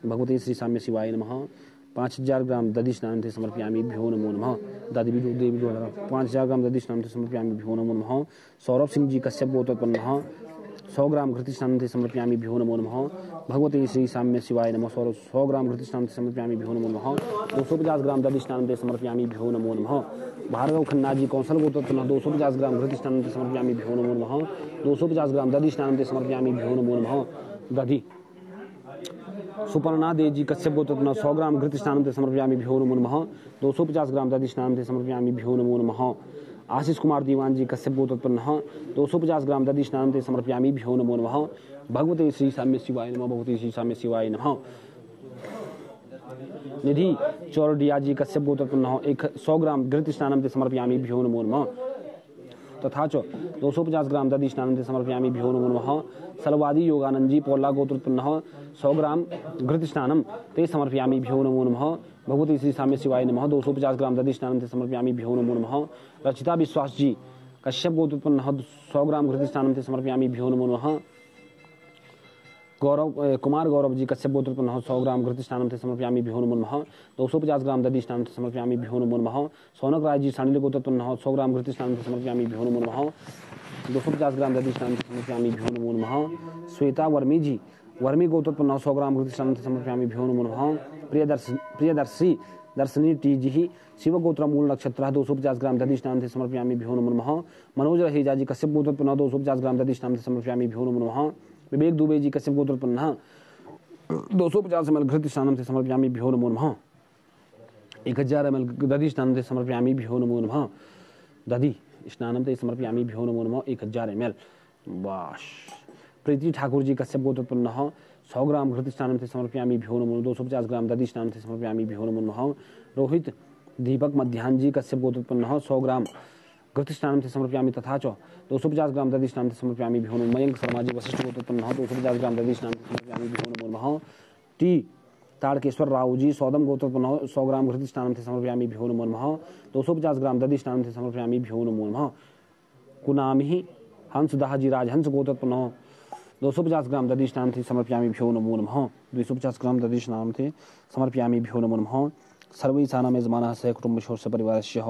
भगवते श्री साम्य शिवाय नमः। 5000 ग्राम दधि स्नानं ते समर्पयामि भ्यो नमो नमः। दधि भी देवी 5000 ग्राम दधि स्नानं ते समर्पयामि भ्यो नमो नमः। सौरभ सिंह जी कश्यप गोत्रोत्पन्नः 100 ग्राम घृत स्नानं ते समर्पयामि भ्यो नमो नमः। भगवते श्री साम्य शिवाय नमः। 100 ग्राम घृत स्नानं ते समर्पयामि भ्यो नमो नमः। 250 ग्राम दधि स्नानं ते समर्पयामि भ्यो नमो नमः। भार्गव खन्ना जी कौशल गोत्रोत्पन्नः 250 ग्राम घृत स्नानं ते समर्पयामि भ्यो नमो नमः। 250 ग्राम दधि स्नानं ते समर्पयामि भ्यो नमो नमः। दधि सुपर्णा देव जी कश्यप गोत्रोत्पन्नः 100 ग्राम घृत स्नानं ते समर्पयामि भ्यो नमो नमः। 250 ग्राम दधि स्नानं ते समर्पयामि भ्यो नमो नमः। आशीष कुमार दीवान जी कश्यप गोत्रोत्पन्नः 250 ग्राम दधि स्नानं ते समर्पयामि भ्यो नमो नमः। भगवते श्री साम्य शिवाय नमः। भगवते श्री साम्य शिवाय नमः। निधि चौरडिया जी कश्यप गोत्रोत्पन्नः 100 ग्राम घृत स्नानं ते समर्पयामि भ्यो नमो नमः। तथा च 250 ग्राम दधि स्नानं ते समर्पयामि भ्यो नमो नमः। सलवादी योगानंद जी पोल्ला गोत्रोत्पन्नः 100 ग्राम घृत स्नानं ते समर्पयामि भ्यो नमो नमः। भगवती श्री साम्य शिवाय नमः। 250 ग्राम दधि स्नानं ते समर्पयामि भ्यो नमो नमः। रचिता विश्वास जी कश्यप गोत्रोत्पन्नः 100 ग्राम घृत स्नानं ते समर्पयामि भ्यो नमो नमः। कुमार गौरव जी कश्यप गोत्रोत्पन्नः 100 ग्राम घृत स्नानं ते समर्पयामि भ्यो नमो नमः। 250 ग्राम दधि स्नानं ते समर्पयामि भ्यो नमो नमः। सौनक राय जी सानिल गोत्रोत्पन्नः 100 ग्राम घृत स्नानं ते समर्पयामि भ्यो नमो नमः। 250 ग्राम दधि स्नानं ते समर्पयामि भ्यो नमो नमः। श्वेता वर्मी जी वर्मी गोत्रोत्पन्नः 100 ग्राम घृत स्नानं ते समर्पयामि भ्यो नमो नमः। प्रियदर्शी दर्शनी टी जी शिव गोत्र मूल नक्षत्र 250 ग्राम दधि स्नानं ते समर्पयामि भ्यो नमो नमः। मनोज रहेजा जी कश्यप गोत्रोत्पन्नः 250 ग्राम दधि स्नानं ते समर्पयामि भ्यो नमो नमः। विवेक दुबे जी कश्यप गोत्रोत्पन्नः 250 ml घृत स्नानं ते समर्पयामि भ्यो नमो नमः। 1000 ml दधि स्नानं ते समर्पयामि भ्यो नमो नमः। दधि स्नानं ते समर्पयामि भ्यो नमो नमः। 1000 ml वाश। प्रीति ठाकुर जी कश्यप गोत्रोत्पन्नः 100 ग्राम घृत स्नानं ते समर्पयामि भ्यो नमो नमः। 250 ग्राम दधि स्नानं ते समर्पयामि भ्यो नमो नमः। रोहित दीपक मध्याह्न जी कश्यप गोत्रोत्पन्नः 100 ग्राम घृत स्नानं ते समर्पयामि तथा च 250 ग्राम दधि स्नानं ते समर्पयामि भ्यो नमः। मयंक शर्मा जी वशिष्ठ गोत्रोत्पन्नः 250 ग्राम दधि स्नानं ते समर्पयामि भ्यो नमो नमः। टी ताड़केश्वर राव जी सौदम गोत्रोत्पन्नः 100 ग्राम घृत स्नानं ते समर्पयामि भ्यो नमो नमः। 250 ग्राम दधि स्नानं ते समर्पयामि भ्यो नमो नमः। कुनामिहि हंसदाह जी राजहंस गोत्रोत्पन्नः 250 ग्राम दधि स्नानं ते समर्पयामि भ्यो नमो नमः। 250 ग्राम दधि स्नानं ते समर्पयामि भ्यो नमो नमः। सर्वैसानां यजमानः सहकुटुम्बशोर्ष परिवारस्य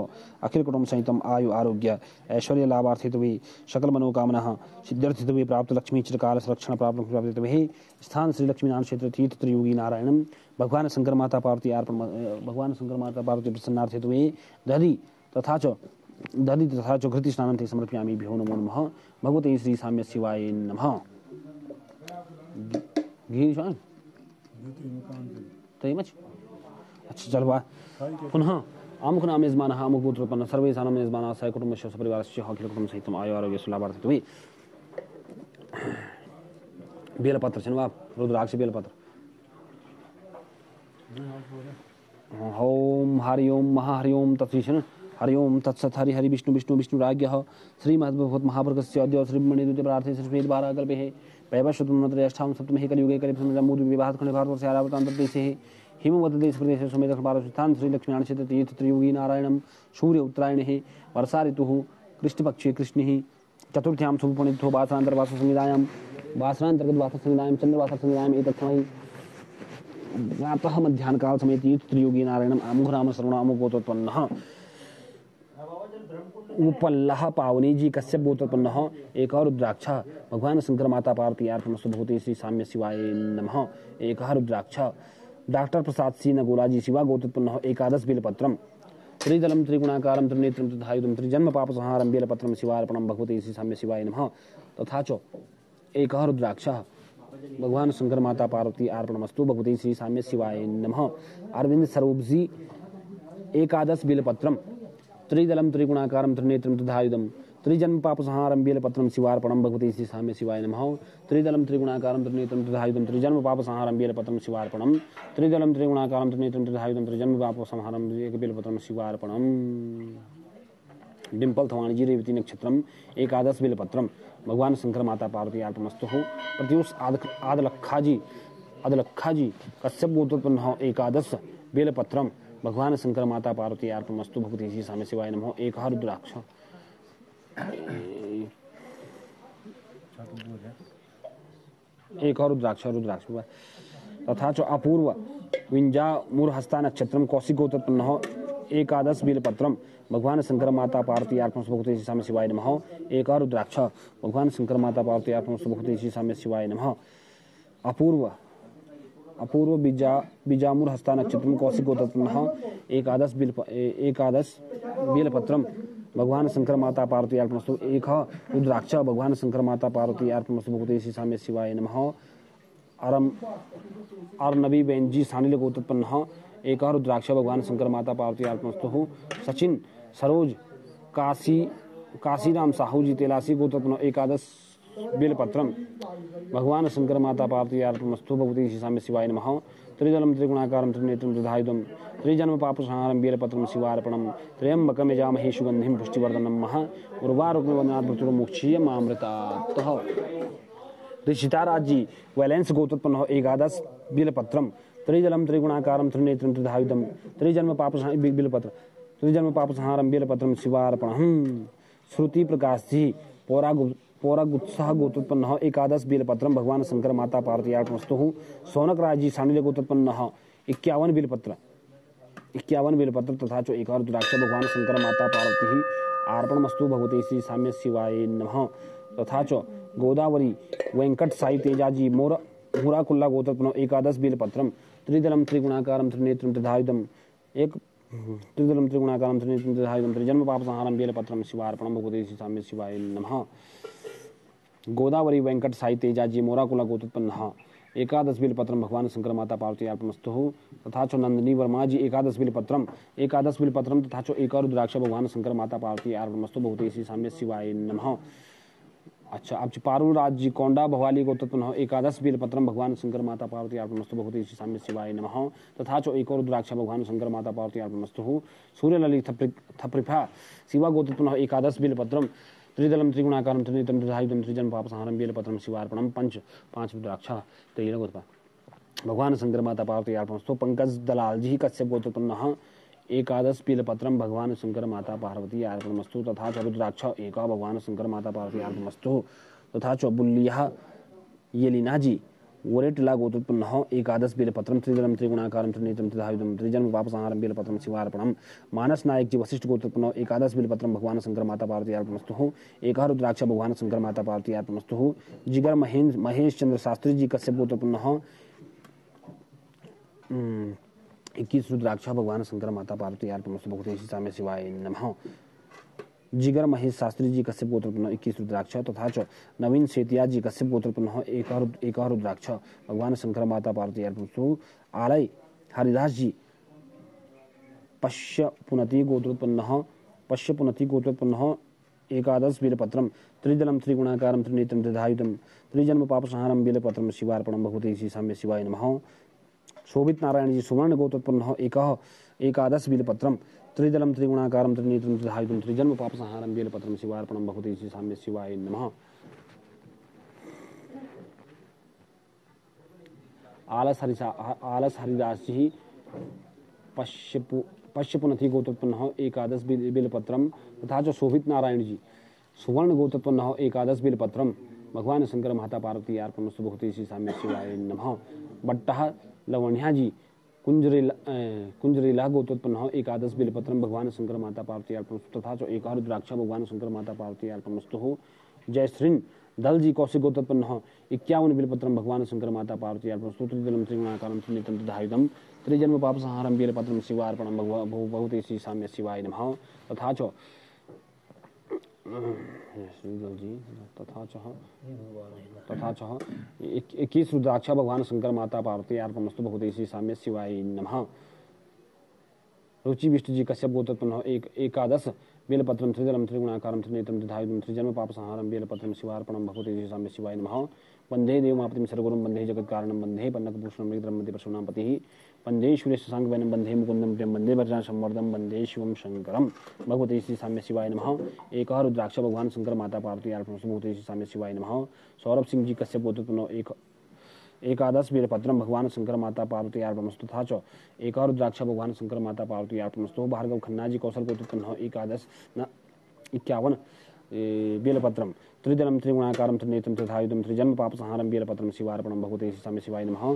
अखिल कुटुंब सहितम् आयु आरोग्य ऐश्वर्य लाभार्थितवे सकल मनोकामनाः सिद्ध्यर्थितवे प्राप्त लक्ष्मी चिरकाल संरक्षण प्राप्तवे स्थान श्री लक्ष्मीनारायण क्षेत्र तीर्थ त्रियोगी नारायणम भगवान शंकर माता पार्वती अर्पण भगवान शंकर माता पार्वती प्रसन्नार्थितवे दधि तथा च घृत स्नानं ते समर्पयामि भ्यो नमो नमः। भगवते श्री साम्य शिवाय नमः। घी तई मच अच्छा चल पुनः आमुख नाम यजमानः आमुख गोत्रोत्पन्नः सर्वेषां यजमानः सहकुटुम्बस्य सपरिवारस्य अखिल कुटुंब सहितम् आयु आरोग्य सुलाभार्थितवे। बेलपत्र छन् वा रुद्राक्ष बेलपत्र। ओम हरि ओम महाहरि ओम तत्सत् छन्। हरि ओम तत्सत् हरि हरि विष्णु विष्णु विष्णुराज्ञः श्रीमद्भगवत् महाभारतस्य अद्य श्रीमणिद्वितीय प्रार्थे श्रीवेद वाराकल्पे वैवस्वतन्त्रयष्ठां सप्तमे कलियुगे कलिप्रथमजम्बूद्वीपे विवाहखण्डे भारतवर्षे आर्यावर्तान्तर्देशे हिमवत देश प्रदेश समेत भारतस्थान श्री लक्ष्मीनारायण क्षेत्र तीर्थ त्रियोगी नारायणम सूर्य उत्तरायणे वर्षा ऋतु कृष्णपक्षे कृष्ण चतुर्थ्यां शुभपुणितो वासनांतर्वास संविधायां वासनांतर्गत वास संविधायां चंद्रवास संविधायां एतत्समये प्रातः मध्याह्न काल समय तीर्थ त्रियोगी नारायणम आमुख नाम श्रवण आमुख गोत्रोत्पन्नः। उपल्लह पावनी जी कश्यप गोत्रोत्पन्नः 1 रुद्राक्ष भगवान शंकर माता पार्वती अर्पणमस्तु। भगवते श्री साम्य शिवाय नमः। 1 रुद्राक्ष डॉक्टर प्रसाद सी नगोला जी शिवा गोत्रोत्पन्नः 11 बेलपत्रम त्रिदलम त्रिगुणाकारम त्रिनेत्रम तथायुधम त्रिजन्म पापसंहारम बेलपत्रम शिवार्पणम। भगवते श्री साम्य शिवाय नमः। तथा च 1 रुद्राक्ष भगवान शंकर माता पार्वती अर्पणमस्तु। भगवते श्री साम्य शिवाय नमः। अरविंद स्वरूप जी 11 बेलपत्रम त्रिदलम त्रिगुणाकारम त्रिनेत्रम तथायुधम त्रिजन्म पापसंहारम बेलपत्रम शिवार्पणम। भगवते श्री साम्य शिवाय नमः। त्रिदलम त्रिगुणाकारम त्रिनेत्रम तथायुधम त्रिजन्म पापसंहारम बेलपत्रम शिवार्पणम। त्रिदलम त्रिगुणाकारम त्रिनेत्रम तथायुधम त्रिजन्म पापसंहारम बेलपत्रम शिवार्पणम। डिम्पल थवाणी जी रेवती नक्षत्रम 11 बेलपत्रम भगवान शंकर माता पार्वती अर्पणमस्तु। प्रत्युष आदलखा जी कश्यप गोत्रोत्पन्नः 11 बेलपत्रम भगवान शंकर माता पार्वती अर्पणमस्तु। भगवते श्री साम्य शिवाय नमः। 1 रुद्राक्ष एक और रुद्राक्ष तथा च अपूर्व विंजा मूर्हस्ता नक्षत्रम कौशिक गोत्रोत्पन्न एकादश बिलपत्रम भगवान शंकर माता पार्वती अर्पणमस्तु भगवते ईशाम्य शिवाय नमः। एक और रुद्राक्ष भगवान शंकर माता पार्वती अर्पणमस्तु भगवते ईशाम्य शिवाय नमः। अपूर्व बीजामूर हस्ता नक्षत्रम कौशिक गोत्रोत्पन्न एकादश बिलपत्रम भगवान शंकर माता पार्वती अर्पणमस्तु। एक रुद्राक्ष भगवान शंकर माता पार्वती अर्पणमस्तु भगवते ईशाम्य शिवाय नमः। अर्नबी बेंजी सानिल गोत्रोत्पन्न एक रुद्राक्ष भगवान शंकर माता पार्वती अर्पणमस्तु। सचिन सरोज काशीराम साहू जी तेलासी गोत्रोत्पन्न एकादश बेलपत्रम भगवान शंकर माता पार्वती अर्पणमस्तु भगवते ईशाम्य शिवाय नमः। त्रिजलम त्रिगुणाकारम त्रिनेत्रम त्रिधायुधम त्रिजन्म पापसंहारम बेलपत्रम शिवार्पणम त्र्यंबकम यजामहे सुगंधिम पुष्टिवर्धनम महा उर्वारुकवनात् मृत्युर्मुक्षीय मामृतात्। ऋषिताराज जी वैलेंस गोत्रोत्पन्न एकादश बिलपत्रम त्रिजलम त्रिगुणाकारम त्रिनेत्रम त्रिधायुधम त्रिजन्म पापसंहारम बेलपत्रम शिवार्पणम। श्रुति प्रकाश जी पौरागुत्साह गोत्रोत्पन्न एकादश बेलपत्रम भगवान शंकर माता पार्वती अर्पणमस्तु। सौनक राज जी सानिल गोत्रोत्पन्न 51 बेलपत्र तथा चो एक और रुद्राक्ष भगवान शंकर माता पार्वती अर्पणमस्तु भगवते श्री साम्य शिवाय नमः। तथा च गोदावरी वेंकट साई तेजा जी मूरा कुल्ला गोत्रोत्पन्न एकादश बेलपत्रम त्रिदलम त्रिगुणाकारम त्रिनेत्रम त्रिधायुधम त्रिजन्म पापसंहारम बेलपत्रम शिवार्पणम भगवते श्री साम्य शिवाय नमः। गोदावरी वेंकट साई तेजा जी मोरा कुला गोत्रोत्पन्न एकादश बिलपत्रम भगवान शंकर माता पार्वती अर्पणमस्तु। तथा चो नंदिनी वर्मा जी एकादश बिलपत्रम तथा चो एक रुद्राक्ष भगवान शंकर माता पार्वती अर्पणमस्तु भगवते श्री साम्य शिवाय नमः। अच्छा अब पारुल राज जी कोंडा भवाली गोत्रोत्पन्न एकादश बिलपत्रम भगवान शंकर माता पार्वती अर्पणमस्तु भगवते श्री साम्य शिवाय नमः। तथा चो एक रुद्राक्ष भगवान शंकर माता पार्वती अर्पणमस्तु। सूर्य ललित थप्रिफा शिवा गोत्रोत्पन्न एकादश बिलपत्रम त्रिदलम त्रिगुणाकारम त्रिनेत्रम त्रिधायुधम त्रिजन्म पापसंहारम बेलपत्रम शिवार्पणम। पांच रुद्राक्ष तेरह गोत्रा भगवान शंकर माता पार्वती अर्पणमस्तु। पंकज दलाल जी कश्यप गोत्रोत्पन्न एकादश बिलपत्रम भगवान शंकर माता पार्वती अर्पणमस्तु। तथा च रुद्राक्ष एक भगवान शंकर माता पार्वती अर्पणमस्तु। तथा च बुल्लिया येलिना जी वरेटला गोत्रोत्पन्न एकादश बेलपत्रम त्रिदलम त्रिगुणाकारम त्रिनेत्रम त्रिधायुधम त्रिजन्म पापसंहारम बेलपत्रम शिवार्पणम। मानस नायक जी वशिष्ठ गोत्रोत्पन्न एकादश बेलपत्रम भगवान शंकर माता पार्वती अर्पणमस्तु। एक रुद्राक्ष भगवान शंकर माता पार्वती अर्पणमस्तु। जिगर महेश चंद्र शास्त्री जी कश्यप गोत्रोत्पन्न 21 रुद्राक्ष भगवान शंकर माता पार्वती अर्पणमस्तु भगवते श्री साम्य शिवाय नमः। जिगर महेश शास्त्री जी कश्यप गोत्रोत्पन्न 21 रुद्राक्ष तथा च नवीन सेतिया जी कश्यप गोत्रोत्पन्न एक रुद्राक्ष भगवान शंकर माता पार्वती अर्पणमस्तु। आलय हरिदास जी पश्य पुनति गोत्रोत्पन्न एकादश बेलपत्रम त्रिदलम त्रिगुणाकारम त्रिनेत्रम त्रिधायुधम त्रिजन्म पापसंहारम बेलपत्रम शिवार्पणम भगवते श्री साम्य शिवाय नमः। शोभित नारायण जी सुवर्ण गोत्रोत्पन्न एकादश बेलपत्रम त्रिदलम त्रिगुणाकारम त्रिनेत्रम त्रिधायुधम त्रिजन्म पापसंहारम बेलपत्रम शिवार्पणम भगवते श्री साम्य शिवाय नमः। आलस हरिदास जी पश्यपुनथि गोत्रोत्पन्न एकादश बेलपत्रम तथा च शोभित नारायण जी सुवर्ण गोत्रोत्पन्न एकादश बेलपत्रम भगवान शंकर माता पार्वती अर्पणमस्तु भगवते श्री साम्य शिवाय नमः। बट्टा लवण्या जी कुंजरेला गोत्रोत्पन्न एकादश बेलपत्रम भगवान शंकर माता पार्वती अर्पणमस्तु। तथा च एक रुद्राक्ष भगवान शंकर माता पार्वती अर्पणमस्तु। जयश्रीन दल जी कौशिक गोत्रोत्पन्न 51 बेलपत्रम भगवान शंकर माता पार्वती अर्पणमस्तु। त्रिदलम त्रिगुणाकारम त्रिनेत्रम त्रिधायुधम त्रिजन्म पापसंहारम बेलपत्रम शिवार्पणम भगवते श्री साम्य शिवाय नमः। तथा च तथा 21 रुद्राक्ष भगवान शंकर माता पार्वती अर्पणमस्तु भगवते श्री साम्य शिवाय नमः। रुचि विष्णु जी कश्यप गोत्रोत्पन्न एकादश बेलपत्रम त्रिदलम त्रिगुणाकारम त्रिनेत्रम त्रिधायुधम त्रिजन्म पापसंहारम बेलपत्रम शिवार्पणम भगवते श्री साम्य शिवाय नमः। वंदे देवमापतिं सर्वगुरुं वंदे जगत्कारणं वंदे पन्नकभूषणं मृगधरं वंदे परशुराम पतिः वंदे शूलेशशाङ्कवैनं वंदे मुकुन्दं प्रियं वंदे भद्रां संवर्धं वंदे शिवं शंकरं भगवते श्री साम्य शिवाय नमः। एक रुद्राक्ष भगवान शंकर माता पार्वती अर्पणमस्तु भगवते श्री साम्य शिवाय नमः। सौरभ सिंह जी कश्यप गोत्रोत्पन्न एकादश बेलपत्रम भगवान शंकर माता पार्वती अर्पणमस्तु। तथा च एक रुद्राक्ष भगवान शंकर माता पार्वती अर्पणमस्तु। भार्गव खन्ना जी कौशल गोत्रोत्पन्न एकादश 51 बेलपत्रम त्रिदलं त्रिगुणाकारं त्रिनेत्रं त्रिधायुधं त्रिजन्म पापसंहारं बेलपत्रं शिवार्पणं भगवते श्री शिवाय नमः।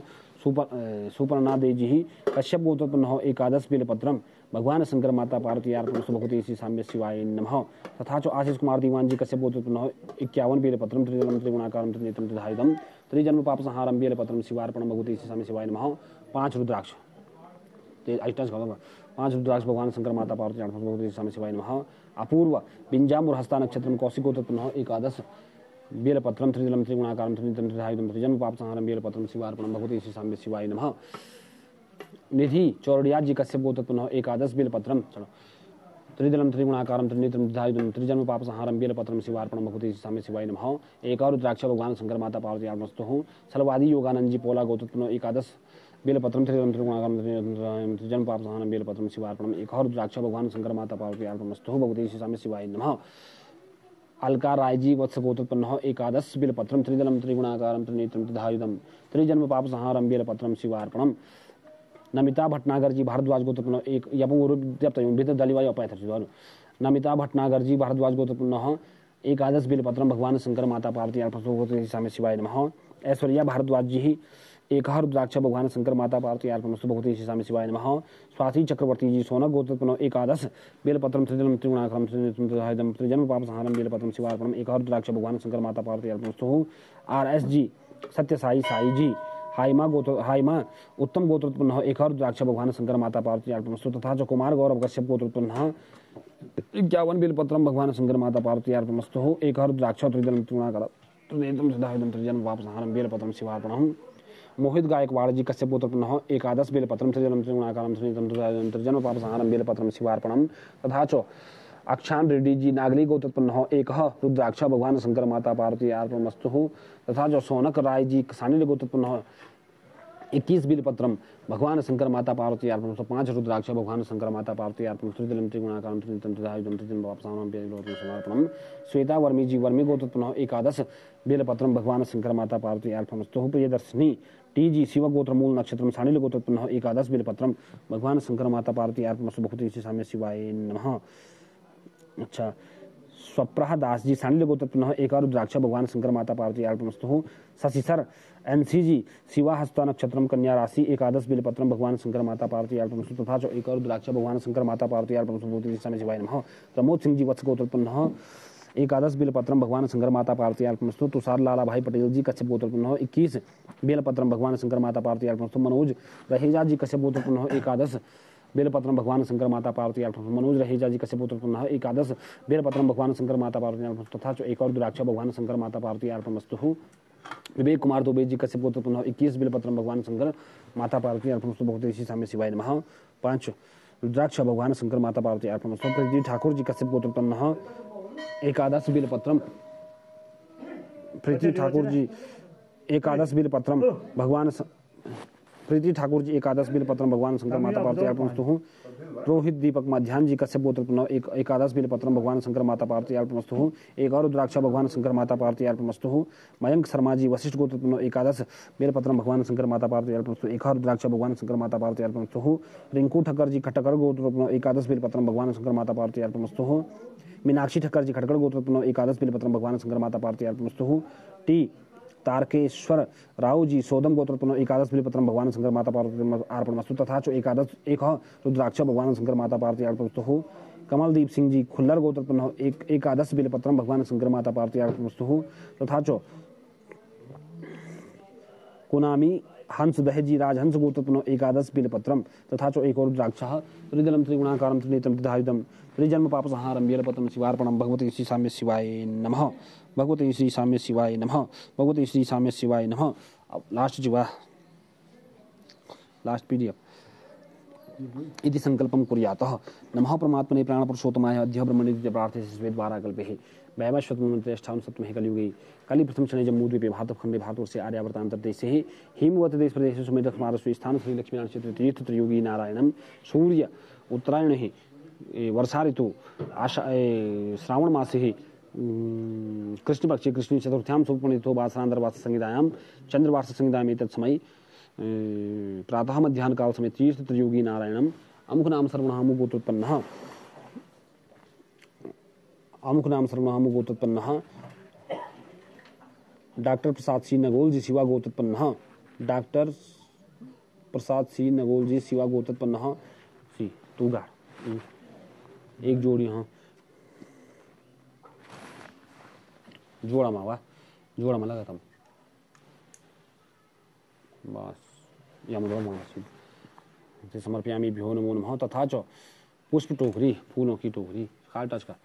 सुपर्णादेजी कश्यप गोत्रोत्पन्नः एकादश बेलपत्रं भगवान शंकर माता पार्वती अर्पणस्तु भगवते श्री शिवाय नमः। तथा च आशीष कुमार दीवान जी कश्यप गोत्रोत्पन्नः 51 बेलपत्रं त्रिदलं त्रिगुणाकारं त्रिनेत्रं त्रिधायुधं त्रिजन्म पापसंहारं बेलपत्रं शिवार्पणं भगवते श्री शिवाय नमः। 5 रुद्राक्ष 5 रुद्राक्ष भगवान शंकर माता पार्वती भगवती श्री शिवाय नमः। अपूर्व बिंजामुर हस्ता नक्षत्रम कौशिकोत्पन्नः एकादश बेलपत्रम त्रिदलम त्रिगुणाकारम त्रिनेत्रम त्रिधायुधम त्रिजन्म पापसंहारम बेलपत्रम शिवार्पणम भगवते श्री शिवाय नमः। निधि चौरडिया जी कश्यप गोत्रोत्पन्नः एकादश बेलपत्रम त्रिदलम त्रिगुणाकारम त्रिनेत्रम त्रिधायुधम त्रिजन्म पापसंहारम बेलपत्रम शिवार्पणम भगवते श्री शिवाय नमः। एक और रुद्राक्ष भगवान शंकर माता पार्वती अर्पणस्तु। सलवादी योगानंद जी पोला गोत्रोत्पन्नः एकादश बेलपत्रम त्रिदलम त्रिगुणाकारम त्रिजन्म पापसंहारम बेलपत्रम शिवार्पणम। एक और रुद्राक्ष भगवान शंकर माता पार्वती अर्पणस्तु भगवते श्री शिवाय नमः। अलका राय जी वत्स गोत्रोत्पन्नः एकादश बेलपत्रम त्रिदलम त्रिगुणाकारम त्रिनेत्रम त्रिधायुधम त्रिजन्म पापसंहारम बेलपत्रम शिवार्पणम। नमिता भटनागर जी भारद्वाज गोत्रोत्पन्नः एक दलिवाय अपैथर नमिता भटनागर जी भारद्वाज गोत्रोत्पन्नः एकादश बेलपत्रम भगवान शंकर माता पार्वती अर्पणस्तु शिवाय नमः। ऐश्वर्या भारद्वाज जी एक रुद्राक्ष भगवान शंकर माता पार्वती अर्पणस्तु भगवते श्री शिवाय नमः। स्वाति चक्रवर्ती जी सोनक गोत्रोत्पन्नः एकादश बेलपत्रम त्रिदलम त्रिगुणाकारम त्रिनेत्रम त्रिधायुधम त्रिजन्म पापसंहारम बेलपत्रम शिवार्पणम। एक रुद्राक्ष भगवान शंकर माता पार्वती अर्पणस्तु। RS जी सत्य साई जी हाइमा उत्तम गोत्रोत्पन्नः एक रुद्राक्ष भगवान शंकर माता पार्वती अर्पणस्तु। तथा च कुमार गौरव कश्यप गोत्रोत्पन्नः 51 बेलपत्रम भगवान शंकर माता पार्वती अर्पणस्तु। एक रुद्राक्ष त्रिदलम त्रिगुणाकारम त्रिनेत्रम त्रिधायुधम त्रिजन्म पापसंहारम बेलपत्रम शिवार्पणम। मोहित गायकवाड़ जी कश्यप गोत्रोत्पन्नः एकादश बेलपत्रम त्रिदलम त्रिगुणाकारम त्रिनेत्रम त्रिधायुधम त्रिजन्म पापसंहारम बेलपत्रम शिवार्पणम। तथा च अक्षान रेड्डी जी नागली गोत्रोत्पन्नः एक रुद्राक्ष भगवान शंकर माता पार्वती अर्पणमस्तु। तथा च सोनक राय जी सानिल गोत्रोत्पन्नः 21 बेलपत्रम भगवान शंकर माता पार्वती अर्पणमस्तु। 5 रुद्राक्ष भगवान शंकर माता पार्वती अर्पणमस्तु। त्रिदलम त्रिगुणाकारम त्रिनेत्रम त्रिधायुधम त्रिजन्म पापसंहारम बेलपत्रम शिवार्पणम। श्वेता वर्मी जी वर्मी गोत्रोत्पन्नः एकादश बेलपत्रम भगवान शंकर माता पार्वती अर्पणमस्तु। प्रियदर्शिनी टी जी शिव गोत्र मूल नक्षत्रम सानिल गोत्रोत्पन्नः एकादश बेलपत्रम भगवान शंकर माता पार्वती अर्पणमस्तु भगवते श्री शिवाय नमः। अच्छा स्वप्रह दास जी सानिल गोत्रोत्पन्नः एक रुद्राक्ष भगवान शंकर माता पार्वती अर्पणमस्तु। शशिसर NC जी शिवा हस्ता नक्षत्रम कन्या राशि एकादश बेलपत्रम भगवान शंकर माता पार्वती अर्पणमस्तु। तथा च एक रुद्राक्ष भगवान शंकर माता पार्वती अर्पणमस्तु भगवते श्री शिवाय नमः। प्रमोद सिंह जी वत्स गोत्रोत्पन्नः एकादश बेलपत्रम भगवान शंकर माता पार्वती अर्पणमस्तु। तुषार लाला भाई पटेल जी कश्यप गोत्रोत्पन्नः 21 बेलपत्रम भगवान शंकर माता पार्वती अर्पणमस्तु। मनोज रहेजा जी कश्यप गोत्रोत्पन्नः एकादश बेलपत्रम भगवान शंकर माता पार्वती अर्पणमस्तु। मनोज रहेजा जी कश्यप गोत्रोत्पन्नः एकादश बेलपत्रम भगवान शंकर माता पार्वती अर्पणमस्तु। तथा च एक रुद्राक्ष भगवान शंकर माता पार्वती अर्पणमस्तु। विवेक कुमार दुबे जी कश्यप गोत्रोत्पन्नः 21 बेलपत्रम भगवान शंकर माता पार्वती अर्पणमस्तु भगवते श्री शिवाय नमः। 5 रुद्राक्ष भगवान शंकर माता पार्वती अर्पणमस्तु। प्रीति ठाकुर जी कश्यप गोत्रोत्पन्नः एकादश बेलपत्रम प्रीति ठाकुर जी एकादश बेलपत्रम भगवान प्रीति ठाकुर जी एकादश बेलपत्रम भगवान शंकर माता पार्वती अर्पणमस्तु। रोहित दीपक मध्यान जी कश्यप गोत्रोत्पन्नः एकादश बेलपत्रम भगवान शंकर माता पार्वती अर्पणमस्तु। एक और रुद्राक्ष भगवान शंकर माता पार्वती अर्पणमस्तु। मयंक शर्मा जी वशिष्ठ गोत्रोत्पन्नः एकादश बेलपत्रम भगवान शंकर माता पार्वती अर्पणमस्तु। एक और रुद्राक्ष भगवान शंकर माता पार्वती अर्पणमस्तु। रिंकू ठक्कर जी खटकर गोत्रोत्पन्नः एकादश बेलपत्रम भगवान शंकर माता पार्वती अर्पणमस्तु। मीनाक्षी ठक्कर जी खटकर गोत्रोत्पन्नः एकादश बेलपत्रम भगवान शंकर माता पार्वती अर्पणमस्तु। टी तारकेश्वर राव जी सोदम गोत्रोत्पन्नः एकादश बेलपत्रम भगवान शंकर माता पार्वती अर्पणमस्तु। तथा च एक रुद्राक्ष भगवान शंकर माता पार्वती अर्पणमस्तु। कमलदीप सिंह जी खुल्लर गोत्रोत्पन्नः एकादश बेलपत्रम भगवान शंकर माता पार्वती अर्पणमस्तु। तथा च कुनामी हंस दहजी राजहंस गोत्रोत्पन्नः एकादश बेलपत्रम। तथा च एक रुद्राक्षः त्रिदलम त्रिगुणाकारम त्रिनेत्रम त्रिधायुधम त्रिजन्म पापसंहारम बेलपत्रम शिवार्पणम भगवते श्री शिवाय नमः। भगवते श्री शिवाय नमः। भगवते श्री शिवाय नमः। अब लास्ट जीवा लास्ट PDF इति संकल्पम कुर्यातः। नमः परमात्मने प्राणपुरुषोत्तमाय अद्य ब्रह्मणि प्रार्थे श्वेतवारा कल्पे वैवस्वतमन्त्रेष्ठां सप्तमे कलियुगे कलि प्रथम क्षणे जम्मूद्वीपे भारतखंडे भारतवर्षे आर्यावर्तांतरदेशे हिमवत देश प्रदेश समेत कुमारस्वी स्थान श्री लक्ष्मीनारायण क्षेत्र तीर्थ त्रियोगी नारायणम सूर्य उत्तरायण ही वर्षा ऋतु श्रावण मासे कृष्ण पक्षे कृष्ण चतुर्थ्यां सुपुणितो वासरांतरवास संहितायां चंद्रवास संहितायां एतत् समय प्रातः मध्याह्न काल समय तीर्थ त्रियोगी नारायणम अमुक नाम सर्वनाम गोत्रोत्पन्नः डॉक्टर प्रसाद सी नगोल जी शिवा गोत्रोत्पन्नः डॉक्टर प्रसाद सी नगोल जी शिवा गोत्रोत्पन्नः सी तूगार एक जोड़ी हाँ जोडामा वा जोडामा लगाताम बस यमदो मानसी समर्पयामि भ्यो नमो नमः। तथा च पुष्प टोकरी फूलों की टोकरी खालटच का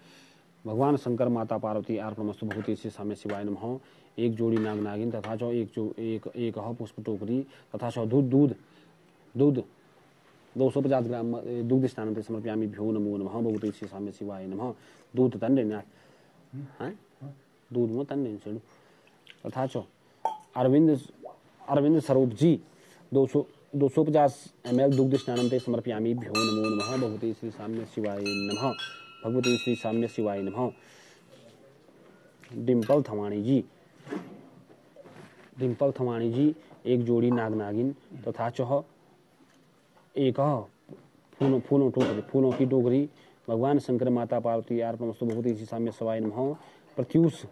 भगवान शंकर माता पार्वती अर्पणमस्तु भगवती श्री साम्य शिवाय नमः। एक जोड़ी नाग नागिन तथा च एक पुष्प टोकरी तथा च दूध 250 ग्राम दुग्ध स्नान ते समर्पयामि भ्यो नमो नमः भगवती श्री साम्य शिवाय नमः। दूध तंडे ना हैं दूध में तंडे से तथा च अरविंद स्वरूप जी 250 ml दुग्ध स्नानं ते समर्पयामि भ्यो नमो नमः भगवती श्री साम्य शिवाय नमः भगवती श्री साम्य शिवाय नमः। डिम्पल थवाणी जी एक जोड़ी नाग नागिन तथा च एक फूलों की टोकरी भगवान शंकर माता पार्वती अर्पणमस्तु भगवती श्री साम्य शिवाय नमः। प्रत्युष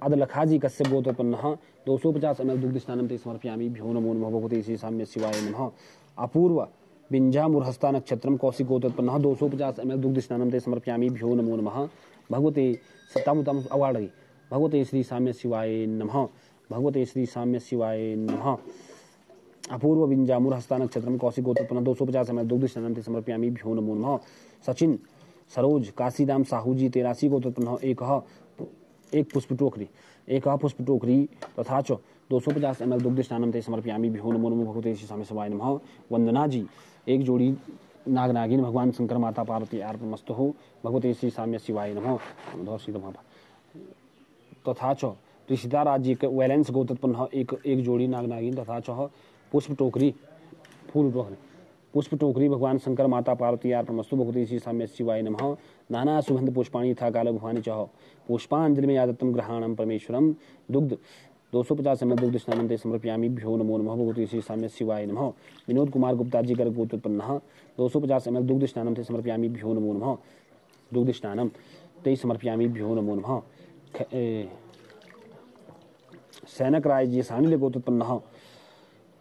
अदलखाजी कश्यप गोत्रोत्पन्नः 250 ml दुग्ध स्नानं ते समर्पयामि भ्यो नमो नमः भगवते श्री साम्य शिवाय नमः। अपूर्व बिंजा मुरहस्ता नक्षत्रम कौशिक गोत्रोत्पन्नः 250 ml दुग्ध स्नानं ते समर्पयामि भ्यो नमो नमः भगवते सतामुतम अवार्डगी भगवते श्री साम्य शिवाय नमः भगवते श्री साम्य शिवाय नमः। अपूर्व बिंजा मुरहस्ता नक्षत्रम कौशिक गोत्रोत्पन्नः 250 ml दुग्ध स्नानं ते समर्पयामि भ्यो नमो नमः। सचिन सरोज काशीराम साहू जी 83 गोत्रोत्पन्नः एक पुष्प टोकरी तथा च 250 ml दुग्ध स्नानं ते समर्पयामि भ्यो नमो नमः भगवते श्री साम्य शिवाय नमः। वंदना जी एक जोड़ी नाग नागिन भगवान शंकर माता पार्वती अर्पणमस्तु भगवते श्री साम्य शिवाय नमः तथा च ऋषिता राज जी वैलेंस गोत्रोत्पन्नः एक जोड़ी नाग नागिन तथा च पुष्प टोकरी भगवान शंकर माता पार्वती अर्पणमस्तु भगवते श्री साम्य शिवाय नमः। नाना सुगंध पुष्पाणि यथा काल भवानी च पुष्पांजलि में यादत्तम ग्रहाणम परमेश्वरम दुग्ध 250 ml दुग्ध स्नानं ते समर्पयामि भ्यो नमो नमः भगवते श्री साम्य शिवाय नमः। विनोद कुमार गुप्ता जी कर गोत्रोत्पन्नः 250 ml दुग्ध स्नानं ते समर्पयामि भ्यो नमो नमः दुग्ध स्नानं ते समर्पयामि भ्यो नमो नमः। सैनक राय जी सानिल गोत्रोत्पन्नः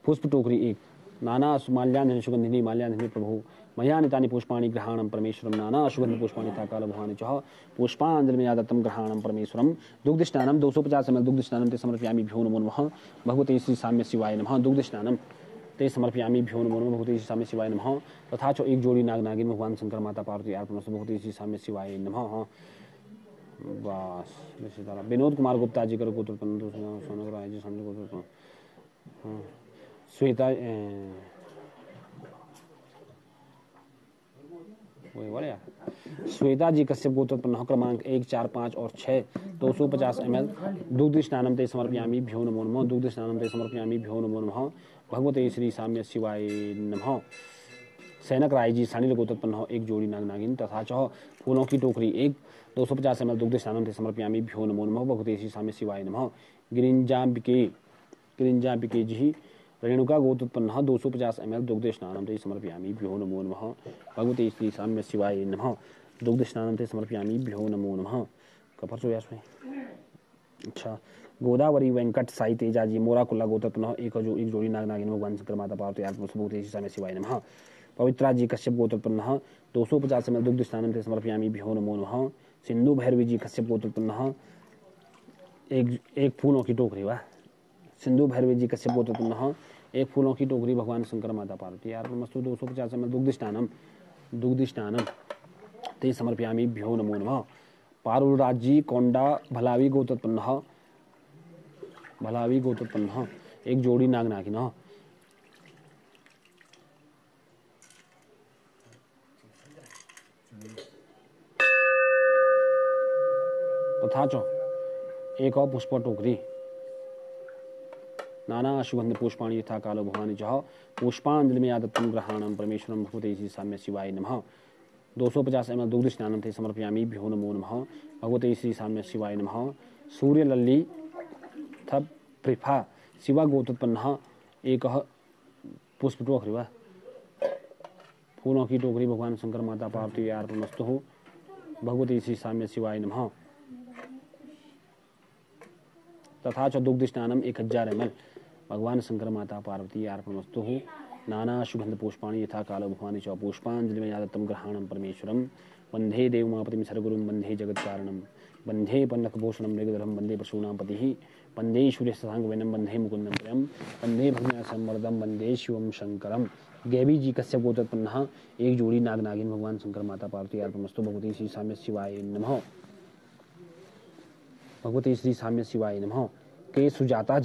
पुष्प टोकरी एक नाना माल्यान्धि सुगंधिनी माल्यान्धि प्रभु मया नितानि पुष्पाणि ग्रहाणं परमेश्वरं नाना सुगंध पुष्पाणि यथा काल भवानी च पुष्पांजलि में यादत्तम ग्रहाणं परमेश्वरं दुग्ध स्नानं 250 ml दुग्ध स्नानं ते समर्पयामि भ्यो नमो नमः भगवते श्री साम्य शिवाय नमः दुग्ध स्नानं ते समर्पयामि भ्यो नमो नमः भगवते श्री साम्य शिवाय नमः। तथा च एक जोड़ी नाग नागिन भगवान शंकर माता पार्वती अर्पणमस्तु भगवते श्री साम्य शिवाय नमः। बस विनोद कुमार गुप्ता जी कर गोत्रोत्पन्न श्वेता श्वेता जी कश्यप गोत्रोत्पन्नः क्रमांक 1 4 5 और 6 250 ml दुग्ध स्नानं ते समर्पयामि भ्यो नमो नमः दुग्ध स्नानं ते समर्पयामि भ्यो नमो नमः भगवते श्री साम्य शिवाय नमः। सैनक राय जी सानिल गोत्रोत्पन्नः एक जोड़ी नाग नागिन तथा च फूलों की टोकरी एक 250 ml दुग्ध स्नानं ते समर्पयामि भ्यो नमो नमः भगवते श्री साम्य शिवाय नमः। गिरिंजाम्बिके जी रेणुका गोत्रोत्पन्नः 250 ml दुग्ध स्नानं ते समर्पयामि भ्यो नमो नमः भगवते श्री साम्य शिवाय नमः दुग्ध स्नानं ते समर्पयामि भ्यो नमो नमः। कपर चो यास में अच्छा गोदावरी वेंकट साई तेजा जी मोरा कुल्ला गोत्रोत्पन्नः एक जोड़ी नाग नागिन भगवान शंकर माता पार्वती अर्पणमस्तु भगवते श्री साम्य शिवाय नमः। पवित्रा जी कश्यप गोत्रोत्पन्नः 250 ml दुग्ध स्नानं ते समर्पयामि भ्यो नमो नमः। सिंधु भैरवी जी कश्यप गोत्रोत्पन्नः एक फूलों की टोकरी वा सिंधु भैरवी जी कश्यप गोत्रोत्पन्नः एक फूलों की टोकरी भगवान शंकर माता पार्वती अर्पणमस्तु 250 ml दुग्ध स्नानं ते समर्पयामि भ्यो नमो नमः। पारुल राज जी कोंडा भलावी गोत्रोत्पन्नः एक जोड़ी नाग नागिन तथा च एक पुष्प टोकरी नाना सुगंध पुष्पाणि यथा काल भवानी च पुष्पांजलि में यादत्तम ग्रहाणं परमेश्वरं भगवते श्री साम्य शिवाय नमः। 250 ml दुग्ध स्नानं ते समर्पयामि भ्यो नमो नमः भगवते श्री साम्य शिवाय नमः। सूर्य लल्ली थप्रिफा शिवा गोत्रोत्पन्नः एक पुष्प टोकरी वा फूलों की टोकरी भगवान शंकर माता पार्वती अर्पणमस्तु भगवते श्री साम्य शिवाय नमः। तथा च दुग्ध स्नानम 1000 ml भगवान शंकर माता पार्वती अर्पणमस्तु। नाना सुगंध पुष्पाणि यथा काल भवानी च पुष्पांजलि में यादत्तम ग्रहाणम परमेश्वरम वंदे देवमापतिम सर्वगुरुम वंदे जगत कारणम वंदे पन्नकभूषणम मृगधरम वंदे पशूनां पतिः वंदे सूर्यशशांकवदनं वंदे मुकुंदं प्रियं वंदे भगवासंवरदं वंदे शिवम शंकरम। गैवी जी कश्यप गोत्रोत्पन्नः। एक जोड़ी नाग नागिन भगवान शंकर माता पार्वती अर्पणमस्तु। भगवती श्री साम्य शिवाय नमः। भगवती श्री साम्य शिवाय नमः। के सुजाता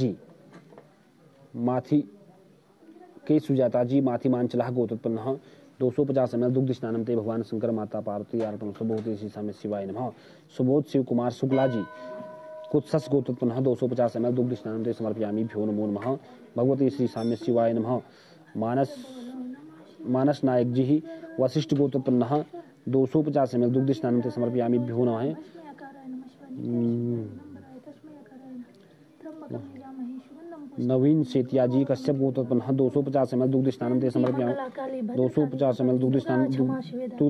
जी माथी मांचलाह गोत्रोत्पन्नः। 250 ml दुग्ध स्नानम ते भगवान शंकर माता पार्वती अर्पणमस्तु। भगवती श्री साम्य शिवाय नमः। सुबोध शिव कुमार शुक्ला जी कुत्सस गोत्रोत्पन्नः। 250 ml दुग्ध स्नानम ते समर्पयामि भ्यो नमो नमः। भगवती श्री साम्य शिवाय नमः। मानस नायक जी वशिष्ठ गोत्रोत्पन्नः। 250 ml दुग्ध स्नानम ते समर्पयामि भ्यो नमः। नवीन सेतिया जी कश्यप गोत्रोत्पन्नः। 250 ml दुग्ध स्नानम ते समर्पयामि 250 ml दुग्ध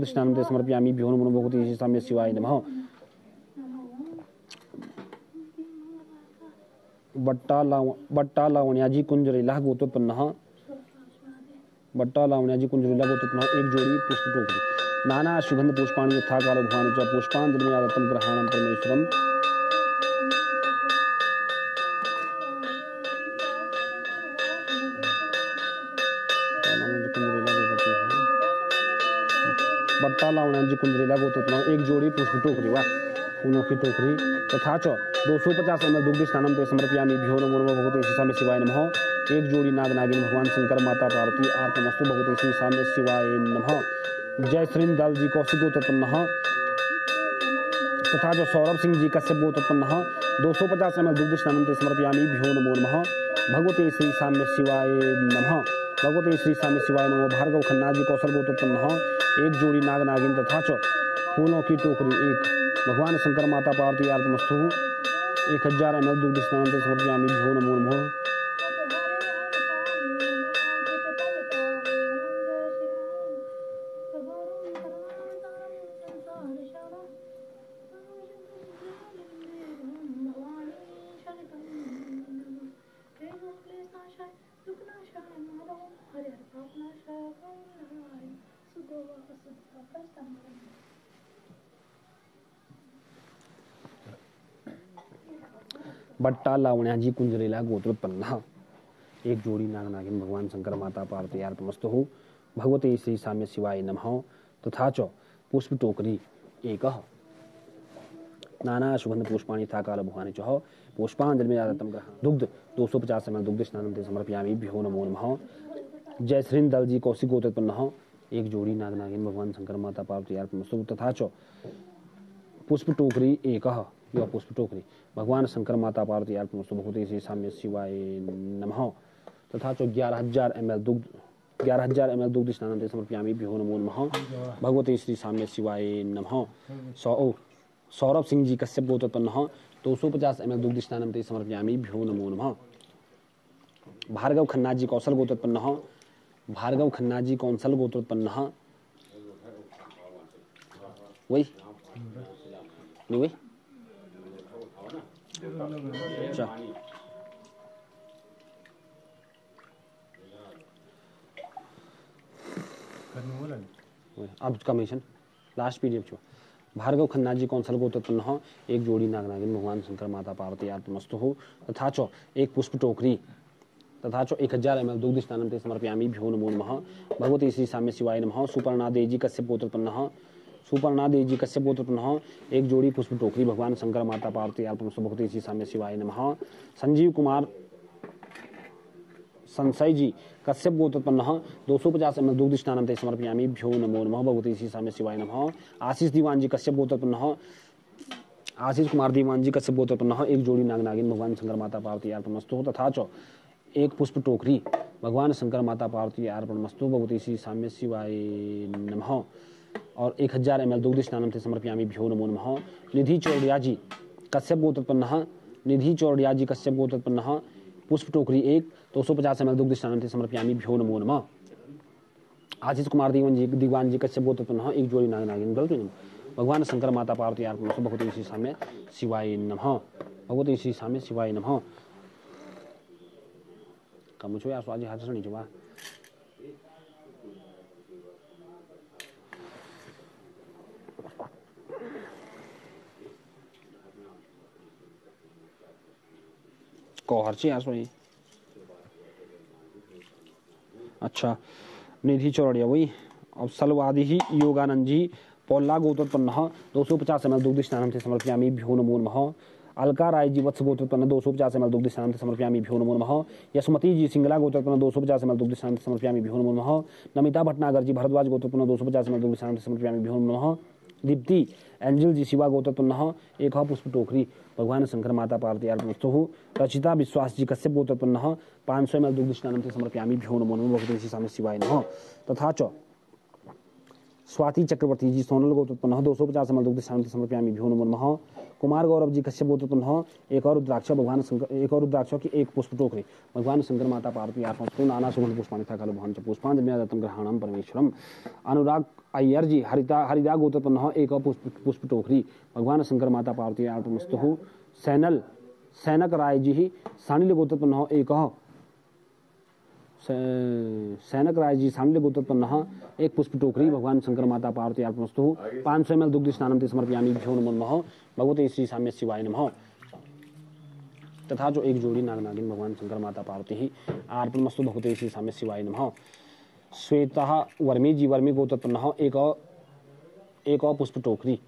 स्नानम ते समर्पयामि भ्यो नमो नमः। भगवती श्री साम्य शिवाय नमः। बट्टा लावण्या जी कुंजरेला गोत्रोत्पन्नः। एक जोड़ी पुष्प टोकरी। नाना सुगंध पुष्पाणि यथा काल भवानी च पुष्पांजलि में यादत्तम ग्रहाणम परमेश्वरम बट्टा लावण्या जी कुंजरेला गोत्रोत्पन्नः। एक जोड़ी पुष्प टोकरी व फूलों की टोकरी। तथा च 250 ml दुग्ध स्नानम ते समर्पयामि भ्यो नमो नमः। भगवते श्री साम्य शिवाय नमः। एक जोड़ी नाग नागिन भगवान शंकर माता पार्वती अर्पणमस्तु। भगवते श्री साम्य शिवाय नमः। जय श्री दल जी कौशिक गोत्रोत्पन्नः। तथा च सौरभ सिंह जी कश्यप गोत्रोत्पन्नः। 250 ml दुग्ध स्नानम ते समर्पयामि भ्यो नमो नमः। भगवते श्री साम्य शिवाय नमः। भगवते श्री साम्य शिवाय नमः। भार्गव खन्ना जी कौशल गोत्रोत्पन्नः। एक जोड़ी नाग नागिन तथा च फूलों की टोकरी एक भगवान शंकर माता पार्वती अर्पणमस्तु। 1000 ml दुग्ध स्नानम ते समर्पयामि भ्यो नमो नमः। बट्टा लावण्या जी कुंजरेला गोत्रोत्पन्नः। एक जोड़ी नाग नागिन भगवान शंकर माता पार्वती अर्पणमस्तु। भगवते श्री साम्य शिवाय नमः। तथा च पुष्प टोकरी एक नाना सुगंध पुष्पाणि यथा काल भवानी च पुष्पांजलि में यादत्तम ग्रहाणम दुग्ध 250 ml दुग्ध स्नानम ते समर्पयामि भ्यो नमो नमः। जय श्री दल जी कौशिक गोत्रोत्पन्नः। एक जोड़ी नाग नागिन भगवान शंकर माता पार्वती अर्पणमस्तु। तथा च पुष्प टोकरी एक यह पुष्प टोकरी भगवान शंकर माता पार्वती अर्पणमस्तु। भगवते श्री साम्य शिवाय नमः। तथा च 11000 ml दुग्ध स्नानम ते समर्पयामि भ्यो नमो नमः। भगवते श्री साम्य शिवाय नमः। सौरभ सिंह जी कश्यप गोत्रोत्पन्नः। 250 ml दुग्ध स्नानम ते समर्पयामि भ्यो नमो नमः। भार्गव खन्ना जी कौशल गोत्रोत्पन्नः। भार्गव खन्ना जी कौशल गोत्रोत्पन्नः। वही नहीं वही अच्छा अब कमीशन लास्ट पीडीएफ छो। भार्गव खन्ना जी कौशल गोत्रोत्पन्नः। एक जोड़ी नाग नागिन भगवान शंकर माता पार्वती अर्पणमस्तु। तथा च एक पुष्प टोकरी तथा च 1000 ml दुग्ध स्नानम ते समर्पयामि भ्यो नमो नमः। भगवते श्री साम्य शिवाय नमः। सुपर्णा देवी जी कश्यप गोत्रोत्पन्नः। एक जोड़ी पुष्प टोकरी भगवान शंकर माता पार्वती अर्पणमस्तु। भगवते श्री साम्य शिवाय नमः। संजीव कुमार संशय जी कश्यप गोत्रोत्पन्नः। 250 ml दुग्ध स्नानम ते समर्पयामि भ्यो नमो नमः। भगवते श्री साम्य शिवाय नमः। आशीष दीवान जी कश्यप गोत्रोत्पन्नः। आशीष कुमार दीवान जी कश्यप गोत्रोत्पन्नः। एक जोड़ी नाग नागिन भगवान शंकर माता पार्वती अर्पणमस्तु। तथा च एक पुष्प टोकरी भगवान शंकर माता पार्वती अर्पणमस्तु। भगवते श्री साम्य शिवाय नमः। और 1000 ml दुग्ध स्नानम ते समर्पयामि भ्यो नमो नमः। निधि चौड़िया जी कश्यप गोत्रोत्पन्नः। पुष्प टोकरी एक 250 ml दुग्ध स्नानम ते समर्पयामि भ्यो नमो नमः। आशीष कुमार दीवान जी कश्यप गोत्रोत्पन्नः। एक जोड़ी नाग नागिन भगवान शंकर माता पार्वती अर्पणमस्तु। भगवते श्री साम्य शिवाय नमः। भगवते श्री साम्य शिवाय नमः। कमुचो या स्वाजी हाथ से नीचे यार सोई। अच्छा निधि चौड़िया वही। अब सलवादि ही योगानंद जी पौल्ला गोत्रोत्पन्न 250 ml दुग्ध स्नानं ते समर्पयामि भ्यो नमो नमः। अलका राय जी वत्स गोत्रोत्पन्न 250 ml दुग्ध स्नानं ते समर्पयामि भ्यो नमो नमः। यशमती जी सिंगला गोत्रोत्पन्न 250 ml दुग्ध स्नानं ते समर्पयामि भ्यो नमो नमः। नमिता भटनागर जी भरद्वाज गोत्रोत्पन्न 250 ml दुग्ध स्नानं ते समर्पयामि भ्यो नमो नमः। दीप्ति एंजल जी शिवा गोत्रोत्पन्न 1 पुष्प टोकरी भगवान शंकर माता पार्वती अर्पणस्तु। रचिता विश्वास जी कश्यप गोत्रोत्पन्न 500 ml दुग्ध स्नानं ते समर्पयामि भ्यो नमो नमः। भगवते श्री साम्य शिवाय नमः। तथा च स्वाति चक्रवर्ती जी सोनल गोत्रोत्पन्न 250 ml दुग्ध स्नानं ते समर्पयामि भ्यो नमो नमः। कुमार गौरव जी कश्यप गोत्रोत्पन्न 1 और रुद्राक्ष भगवान शंकर 1 और रुद्राक्ष की 1 पुष्प टोकरी भगवान शंकर माता पार्वती अर्पणस्तु। नाना सुगंध पुष्पाणि था खलु भवन् च पुष्पांजलि दत्तं ग्रहाणं परमेश्वरम। अनुराग अय्यर जी हरिदा गोत्रोत्पन्न 1 पुष्प टोकरी भगवान शंकर माता पार्वती अर्पणस्तु। सैनक राय जी सानिल गोत्रोत्पन्न 1 सैनक राय जी सानिल गोत्रोत्पन्न 1 पुष्प टोकरी भगवान शंकर माता पार्वती अर्पणस्तु। 500 ml दुग्ध स्नानं ते समर्पयामि भ्यो नमो नमः। भगवते श्री साम्य शिवाय नमः। तथा जो एक जोड़ी नागनागिन भगवान शंकर माता पार्वती ही अर्पणमस्तु। भगवते श्री साम्य शिवाय नमः। श्वेता वर्मी जी वर्मी गोत्रोत्पन्न 1 पुष्प टोकरी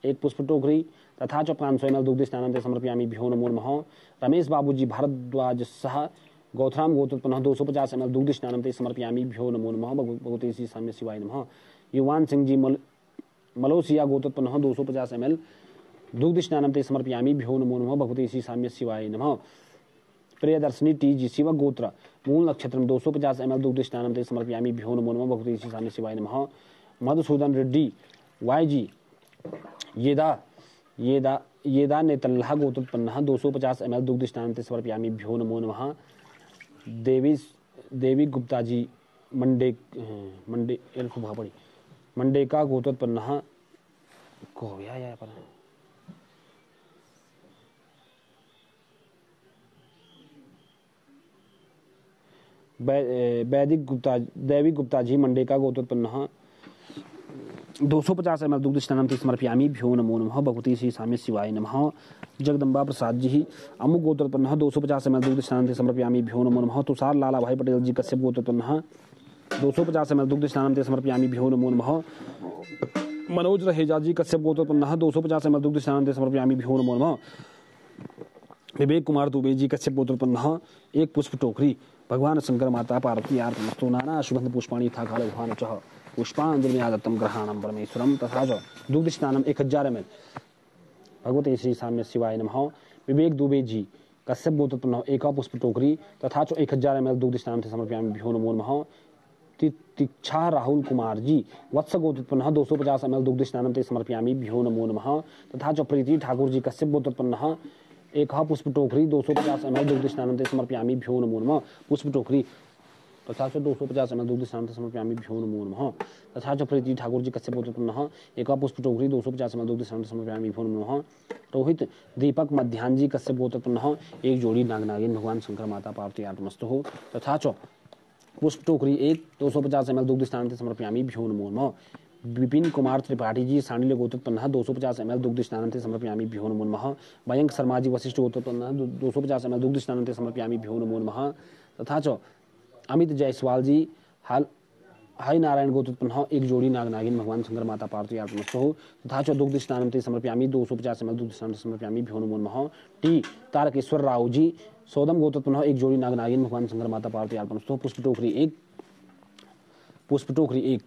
1 पुष्प टोकरी तथा च 500 ml दुग्ध स्नानं ते समर्पयामि भ्यो नमो नमः। रमेश बाबू जी भारद्वाज सह गौथराम गोत्रोत्पन्न 250 ml दुग्ध स्नानं ते समर्पयामि भ्यो नमो नमः। भगवते श्री साम्य शिवाय नमः। युवान सिंह जी मलोसिया गोत्रोत्पन्न 250 ml दुग्ध स्नानं ते समर्पयामि भ्यो नमो नमः। भगवते श्री साम्य शिवाय नमः। प्रियदर्शनी टी जी शिव गोत्र मूल नक्षत्र 250 ml दुग्ध स्नानं ते समर्पयामि भ्यो नमो नमः। भगवते श्री साम्य शिवाय नमः। मधुसूदन रेड्डी वाई जी येदा नेतल्ला गोत्रोत्पन्न 250 ml दुग्ध स्नानं ते समर्पयामि भ्यो नमो नमः। देवी गुप्ता जी मंडेका गोत्रोत्पन्न को हो गया पर देवी गुप्ता जी मंडेका गोत्रोत्पन्न 250 ml दुग्ध स्नानं ते समर्पयामि भ्यो नमो नमः। भगवते श्री साम्य शिवाय नमः। जगदम्बा प्रसाद जी अमुक गोत्रोत्पन्न 250 ml दुग्ध स्नानं ते समर्पयामि भ्यो नमो नमः। तुषार लाला भाई पटेल जी कश्यप गोत्रोत्पन्न 250 ml दुग्ध स्नानं ते समर्पयामि भ्यो नमो नमः। मनोज रहेजा जी कश्यप गोत्रोत्पन्न 250 ml दुग्ध स्नानं ते समर्पयामि भ्यो नमो नमः। विवेक कुमार दुबे जी कश्यप गोत्रोत्पन्न 1 पुष्प टोकरी भगवान शंकर माता पार्वती अर्पणस्तु। नाना सुगंध पुष्पाणि था खलु भवान् च पुष्पांजलि दत्तं ग्रहाणं परमेश्वरम। तथा च दुग्ध स्नानं 1000 ml भगवते श्री साम्य शिवाय नमः। विवेक दुबे जी कश्यप गोत्रोत्पन्न 1 पुष्प टोकरी तथा च 1000 ml दुग्ध स्नानं ते समर्पयामि भ्यो नमो नमः। तिक्षा राहुल कुमार जी वत्स गोत्रोत्पन्न 250 ml दुग्ध स्नानं ते समर्पयामि भ्यो नमो नमः। तथा च प्रीति ठाकुर जी कश्यप गोत्रोत्पन्न 1 पुष्प टोकरी 250 ml दुग्ध स्नानं ते समर्पयामि भ्यो नमो नमः। पुष्प टोकरी तथा च 250 ml दुग्ध स्नानं ते समर्पयामि भ्यो नमो नमः। तथा च प्रीति ठाकुर जी कश्यप गोत्रोत्पन्न 1 पुष्प टोकरी 250 ml दुग्ध स्नानं ते समर्पयामि भ्यो नमो नमः। रोहित दीपक मध्यान जी कश्यप गोत्रोत्पन्न 1 जोड़ी नागनागिन भगवान शंकर माता पार्वती अर्पणस्तु। तथा च पुष्प टोकरी 1 250 ml दुग्ध स्नानं ते समर्पयामि भ्यो नमो नमः। विपिन कुमार त्रिपाठी जी सांडिल्य गोत्रोत्पन्न 250 ml दुग्ध स्नानं ते समर्पयामि भ्यो नमो नमः। मयंक शर्मा जी वशिष्ठ गोत्रोत्पन्न 250 ml दुग्ध स्नानं ते समर्पयामि भ्यो नमो नमः। तथा च अमित जायसवाल जी हाई नारायण गोत्रोत्पन्न 1 जोड़ी नागनागिन भगवान शंकर माता पार्वती अर्पणस्तु। तथा च दुग्ध स्नानं ते समर्पयामि 250 ml दुग्ध स्नानं ते समर्पयामि भ्यो नमो नमः। टी तारकेश्वर राव जी सौदम गोत्रोत्पन्न 1 जोड़ी नागनागिन भगवान शंकर माता पार्वती अर्पणस्तु। पुष्प टोकरी 1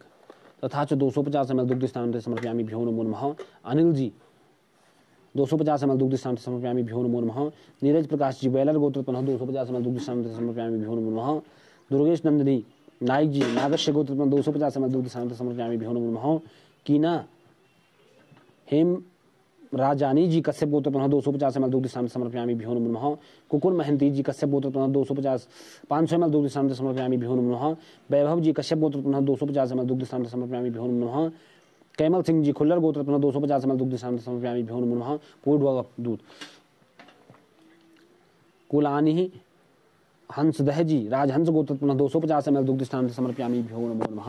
तथा च 250 ml दुग्ध स्नानं ते समर्पयामि भ्यो नमो नमः। अनिल जी 250 ml दुग्ध स्नानं ते समर्पयामि भ्यो नमो नमः। नीरज प्रकाश जी वेलर गोत्रोत्पन्न 250 ml दुग्ध स्नानं ते समर्पयामि भ्यो नमो नमः। दुर्गेश नंदिनी नाइक जी नागस्य गोत्रोत्पन्न 250 ml दुग्ध स्नानं ते समर्पयामि भ्यो नमो नमः। कीना हेम राजानी जी कश्यप गोत्रोत्पन्न 250 ml दुग्ध स्नानं ते समर्पयामि भ्यो नमो नमः। कुकुर महंती जी कश्यप गोत्रोत्पन्न 500 ml दुग्ध स्नानं ते समर्पयामि भ्यो नमो नमः। वैभव जी कश्यप गोत्रोत्पन्न 250 ml दुग्ध स्नानं ते समर्पयामि भ्यो नमो नमः। कैमल सिंह जी खुल्लर गोत्रोत्पन्न 250 ml दुग्ध स्नानं ते समर्पयामि भ्यो नमो नमः। पूर्व दूत कुलानि हंसदहजी राजहंस गोत्र पुनः 250 ml दुग्ध स्नानं समर्पयामि भ्यो नमो नमः।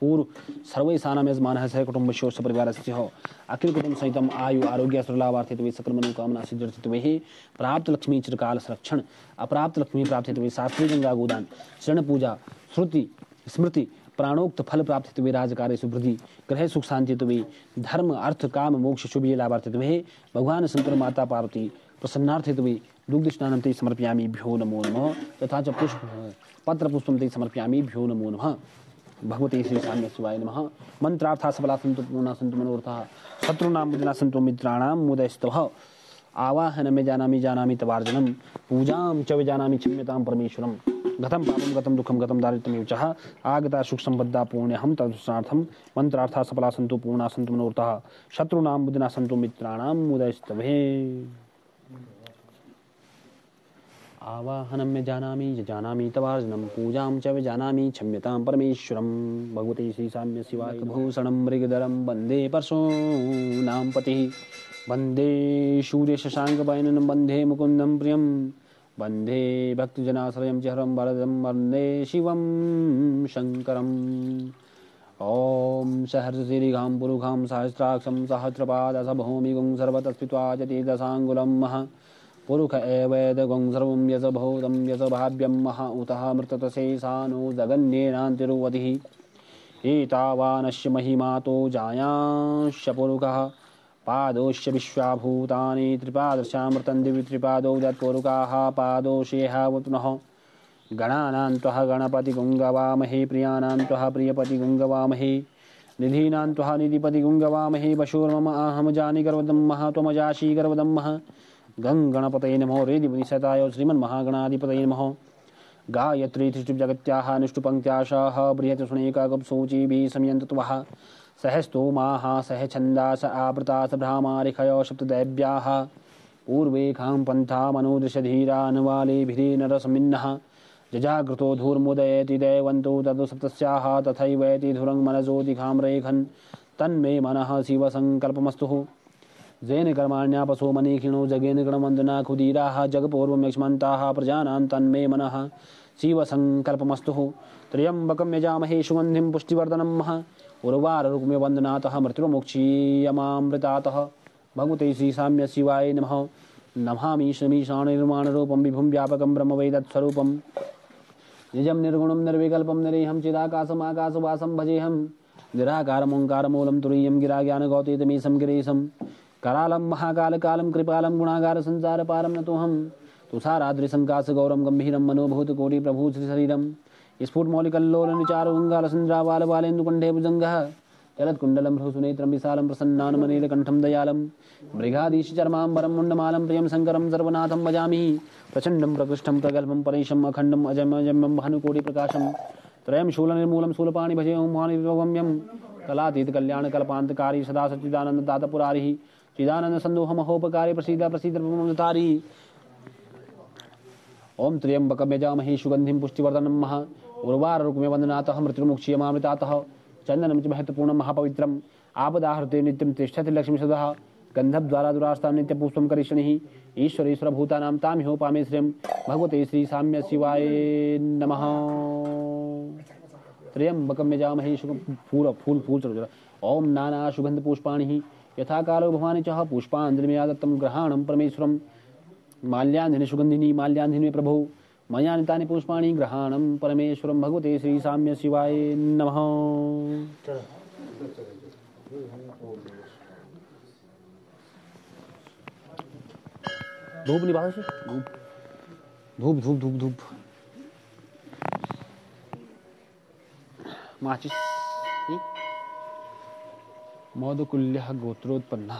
पूर्व सर्वैसानां यजमानः सह कुटुम्बस्य सपरिवारस्य अखिल कुटुंब सहितम आयु आरोग्य सुरलाभार्थित्वे सकल मनोकामना सिद्ध्यर्थत्वे प्राप्त लक्ष्मी चिरकाल संरक्षण अप्राप्त लक्ष्मी प्राप्तित्वे शास्त्रीय गंगा गोदान शरण पूजा श्रुति स्मृति प्राणोक्त फल प्राप्तित्वे राजकार्येषु वृद्धि ग्रह सुख शांतित्वे धर्म अर्थ काम मोक्ष शुभ लाभार्थित्वे भगवान शंकर माता पार्वती प्रसन्नार्थित्वे दुग्ध स्नानं ते समर्पयामि भ्यो नमो नमः। तथा च पुष्प पत्र पुष्पं ते समर्पयामि भ्यो नमो नमः। भगवते श्री साम्य शिवाय नमः। मंत्रार्था सबला सन्तु पूर्णा सन्तु मनोरथः शत्रूणां बुद्धिना सन्तु मित्राणां मुदयस्तवः। आवाहनं में जानामि तवार्जनं पूजां च विजानामि क्षम्यतां परमेश्वरं। गतं पापं गतं दुःखं गतं दारिद्र्यमेव च आगता सुख संपदा पुण्यहं तदुष्णार्थं मंत्रार्था सफला सन्तु पूर्णा सन्तु मनोरथः शत्रूणां बुद्धिना सन्तु मित्राणां मुदयस्तवे। आवाहनं में जानामि तवार्जनं पूजां च विजानामि क्षम्यतां परमेश्वरं। भगवते श्री साम्य शिवाय भूषणं मृगधरं वन्दे परशूनां पतिः वन्दे सूर्य शशाङ्कवदनं वन्दे मुकुन्दं प्रियं वन्दे भक्तजनाश्रयं च हरं वरदं वन्दे शिवं शङ्करम्। ॐ सहस्रशीर्षां पुरुषां सहस्राक्षं सहस्रपादशभूमिगुं सर्वतस्थित्वा जति दशाङ्गुलं महा पुरुष एवेदगुं सर्वं यशभूतं यशभाव्यं महा उतः मृततशेषानो जगन्येनातिरुवतिः। एतावानस्य महिमातो जायांश्च पुरुषः पादोश्च विश्वाभूतानि त्रिपादशामृतं दिवि त्रिपादौ यत्पुरुषाः पादोषेहावतुनः। गणानां त्वः गणपतिगुं गवामहे प्रियाणां त्वः प्रियपतिगुं गवामहे निधीनां त्वः निधिपतिगुं गवामहे वशुर्मम अहं जानि गर्वदं महा त्वमजासि गर्वदं महा। गं गणपतये नमो रेदिमुनिसताय श्रीमन्महागणाधिपतये नमः। गायत्री त्रिष्टुप् निष्ठुपङ्क्त्याशाः बृहत्सुनेकागुप्सूचिभिः संयन्तत्वः सहस्तोमाः सह छन्दास आवृतास भ्रामारिखयो सप्तदैव्याः पूर्वेखां पन्था मनोदृशधीरा अनुवालेभिरे नरसमिन्नः जजाग्रतो धूर्मुदयति दैवन्तो तदु सप्तस्याः तथैवेति धुरं मनसोदिखां रेखन् तन्मे मनः शिवसङ्कल्पमस्तु। जैन कर्माण्यापसो मनीखिणो जगेन गणवन्दना खुदीराः जगपूर्वं यक्ष्मन्ताः प्रजानां तन्मे मनः शिवसङ्कल्पमस्तु। त्र्यम्बकं यजामहे सुगन्धिं पुष्टिवर्धनं महा उर्वारुकमे वन्दनातः मृत्युर्मुक्षीयमामृतातः। भगवते श्री साम्य शिवाय नमः। नमामि श्रीमीशाननिर्माणरूपं विभुं व्यापकं ब्रह्मवेदस्वरूपं निजं निर्गुणं निर्विकल्पं निरेहं चिदाकाशमाकाशवासं भजेऽहं निराकारमोङ्कारमूलं तुरीयं गिराज्ञानगौतीतमीशं गिरीशं करालं महाकालकालं कृपालं गुणागार संसारपारं नतोऽहं तुषाराद्रिसङ्काशगौरं गम्भीरं मनोभूतकोटिप्रभु श्रीशरीरं स्फुटमौलिकल्लोलनिचारुङ्गालसन्द्राबालबालेन्दुकण्ठे भुजङ्गः जलत्कुण्डलं भ्रूसुनेत्रं विशालं प्रसन्नानमनीलकण्ठं दयालं मृगाधीशचर्माम्बरं मुण्डमालं प्रियं शङ्करं सर्वनाथं भजामि। प्रचण्डं प्रकृष्टं प्रगल्भं परेशम् अखण्डम् अजमजम्बं भानुकोटिप्रकाशं त्रयं शूलनिर्मूलं शूलपाणि भजेऽहं महानिर्वगम्यं कलातीतकल्याणकल्पान्तकारी सदा सच्चिदानन्ददातपुरारिः चिदानन्दसन्दोहमहोपकारी प्रसीद प्रसीदतारी। ओं त्र्यम्बकं यजामहे सुगन्धिं पुष्टिवर्धनं महा उर्वारुकमे वन्दनातः मृत्युर्मुक्षीयमामृतातः। चन्दनं च महत्वपूर्णं महापवित्रम् आपदाहृते नित्यं तिष्ठति लक्ष्मीसुधः गन्धद्वारा दुरास्तां नित्यपुष्पं करिष्यणिः ईश्वरेश्वरभूतानां तामिहोपामे श्रियं। भगवते श्री साम्य शिवाय नमः। त्र्यम्बकं यजामहे फूल चल ओं नाना सुगन्धपुष्पाणि यथा कालो भवानि च पुष्पाञ्जलिमया दत्तं ग्रहाणं परमेश्वरं माल्यान्धिनि सुगन्धिनी माल्यान्धिनि प्रभो मया नितानि पुष्पाणि ग्रहाणं परमेश्वरं। भगवते श्री साम्य शिवाय नमः। धूप निभा से धूप धूप धूप धूप माचिस मधुकुल्यः गोत्रोत्पन्ना।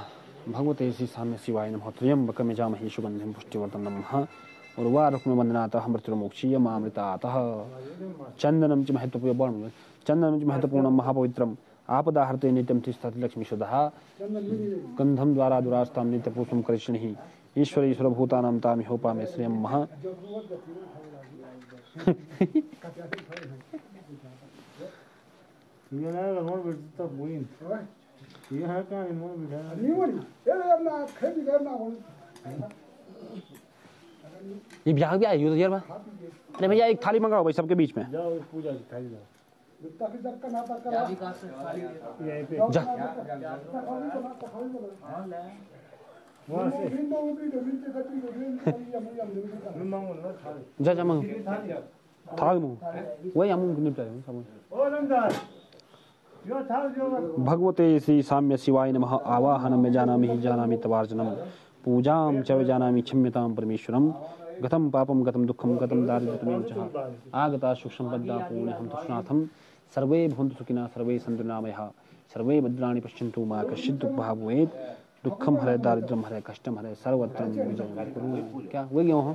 भगवते श्री साम्य शिवाय नमः। त्र्यम्बकं यजामहे सुगन्धिं पुष्टिवर्धनं महा उर्वारुकमे वन्दनातः मृत्युर्मुक्षीयमामृतातः। चन्दनं च महत्वपूर्णं महापवित्रम् आपदाहर्ते नित्यं तिष्ठति लक्ष्मीसुधः गन्धं द्वारा दुरास्तां नित्यपुष्पं करिष्यणिः ईश्वरेश्वरभूतानां तामिहोपामे श्रियं महा। ये ब्याह भी आई हो यार। अरे भैया एक थाली मंगाओ भाई सबके बीच में। जाओ पूजा की थाली लाओ। जा जा जा मंगो थाल मंगो वही हम निपटा रहे सब। भगवते श्री साम्य शिवाय नमः। आवाहनं में जानामि जानामि तवार्चनम पूजां च जानामि क्षम्यतां परमेश्वरम। गतं पापं गतं दुःखं गतं दारिद्र्यमेव च आगता सुख संपदा पूर्णहं तुष्णाथं। सर्वे भवन्तु सुखिनः सर्वे सन्तु निरामयाः सर्वे भद्राणि पश्यन्तु मा कश्चित् दुःखभाग् भवेत्। दुःखम हरे दारिद्र्यम हरे कष्टम हरे सर्वत्र विजय करूँ। क्या हुए क्यों हो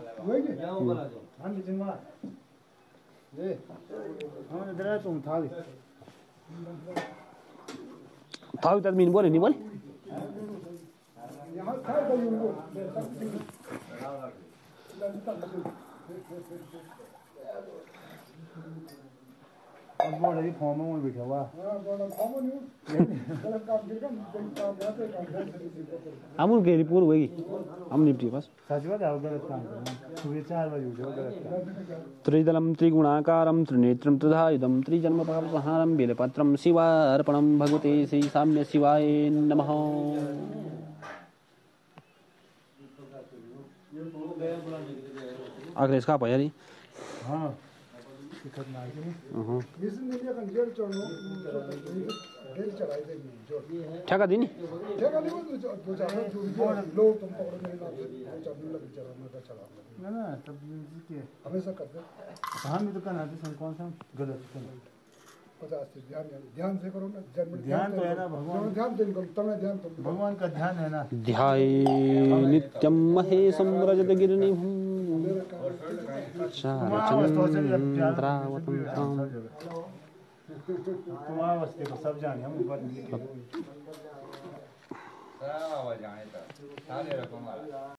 था मीन बोले नहीं बोले फॉर्म में बैठा हुआ हम उनके रिपोर्ट होगी हम निपटी बस। सच बात है गलत काम सुबह 4 बजे उठो गलत काम। त्रिदलम त्रिगुणाकारम त्रिनेत्रम त्रिधायुधम त्रिजन्म पापसंहारम बेलपत्रम शिवार्पणम भगवते श्री साम्य शिवाय नमः। अगले इसका यारी हाँ ठेका दी नहीं ना तब हमेशा करते हम भी तो करना कौन सा गलत 50 से ध्यान से करो ना। ध्यान तो है ना भगवान ध्यान भगवान का ध्यान है ना। ध्याये नित्यं महेशं रजतगिरिनिभं सब जाने हम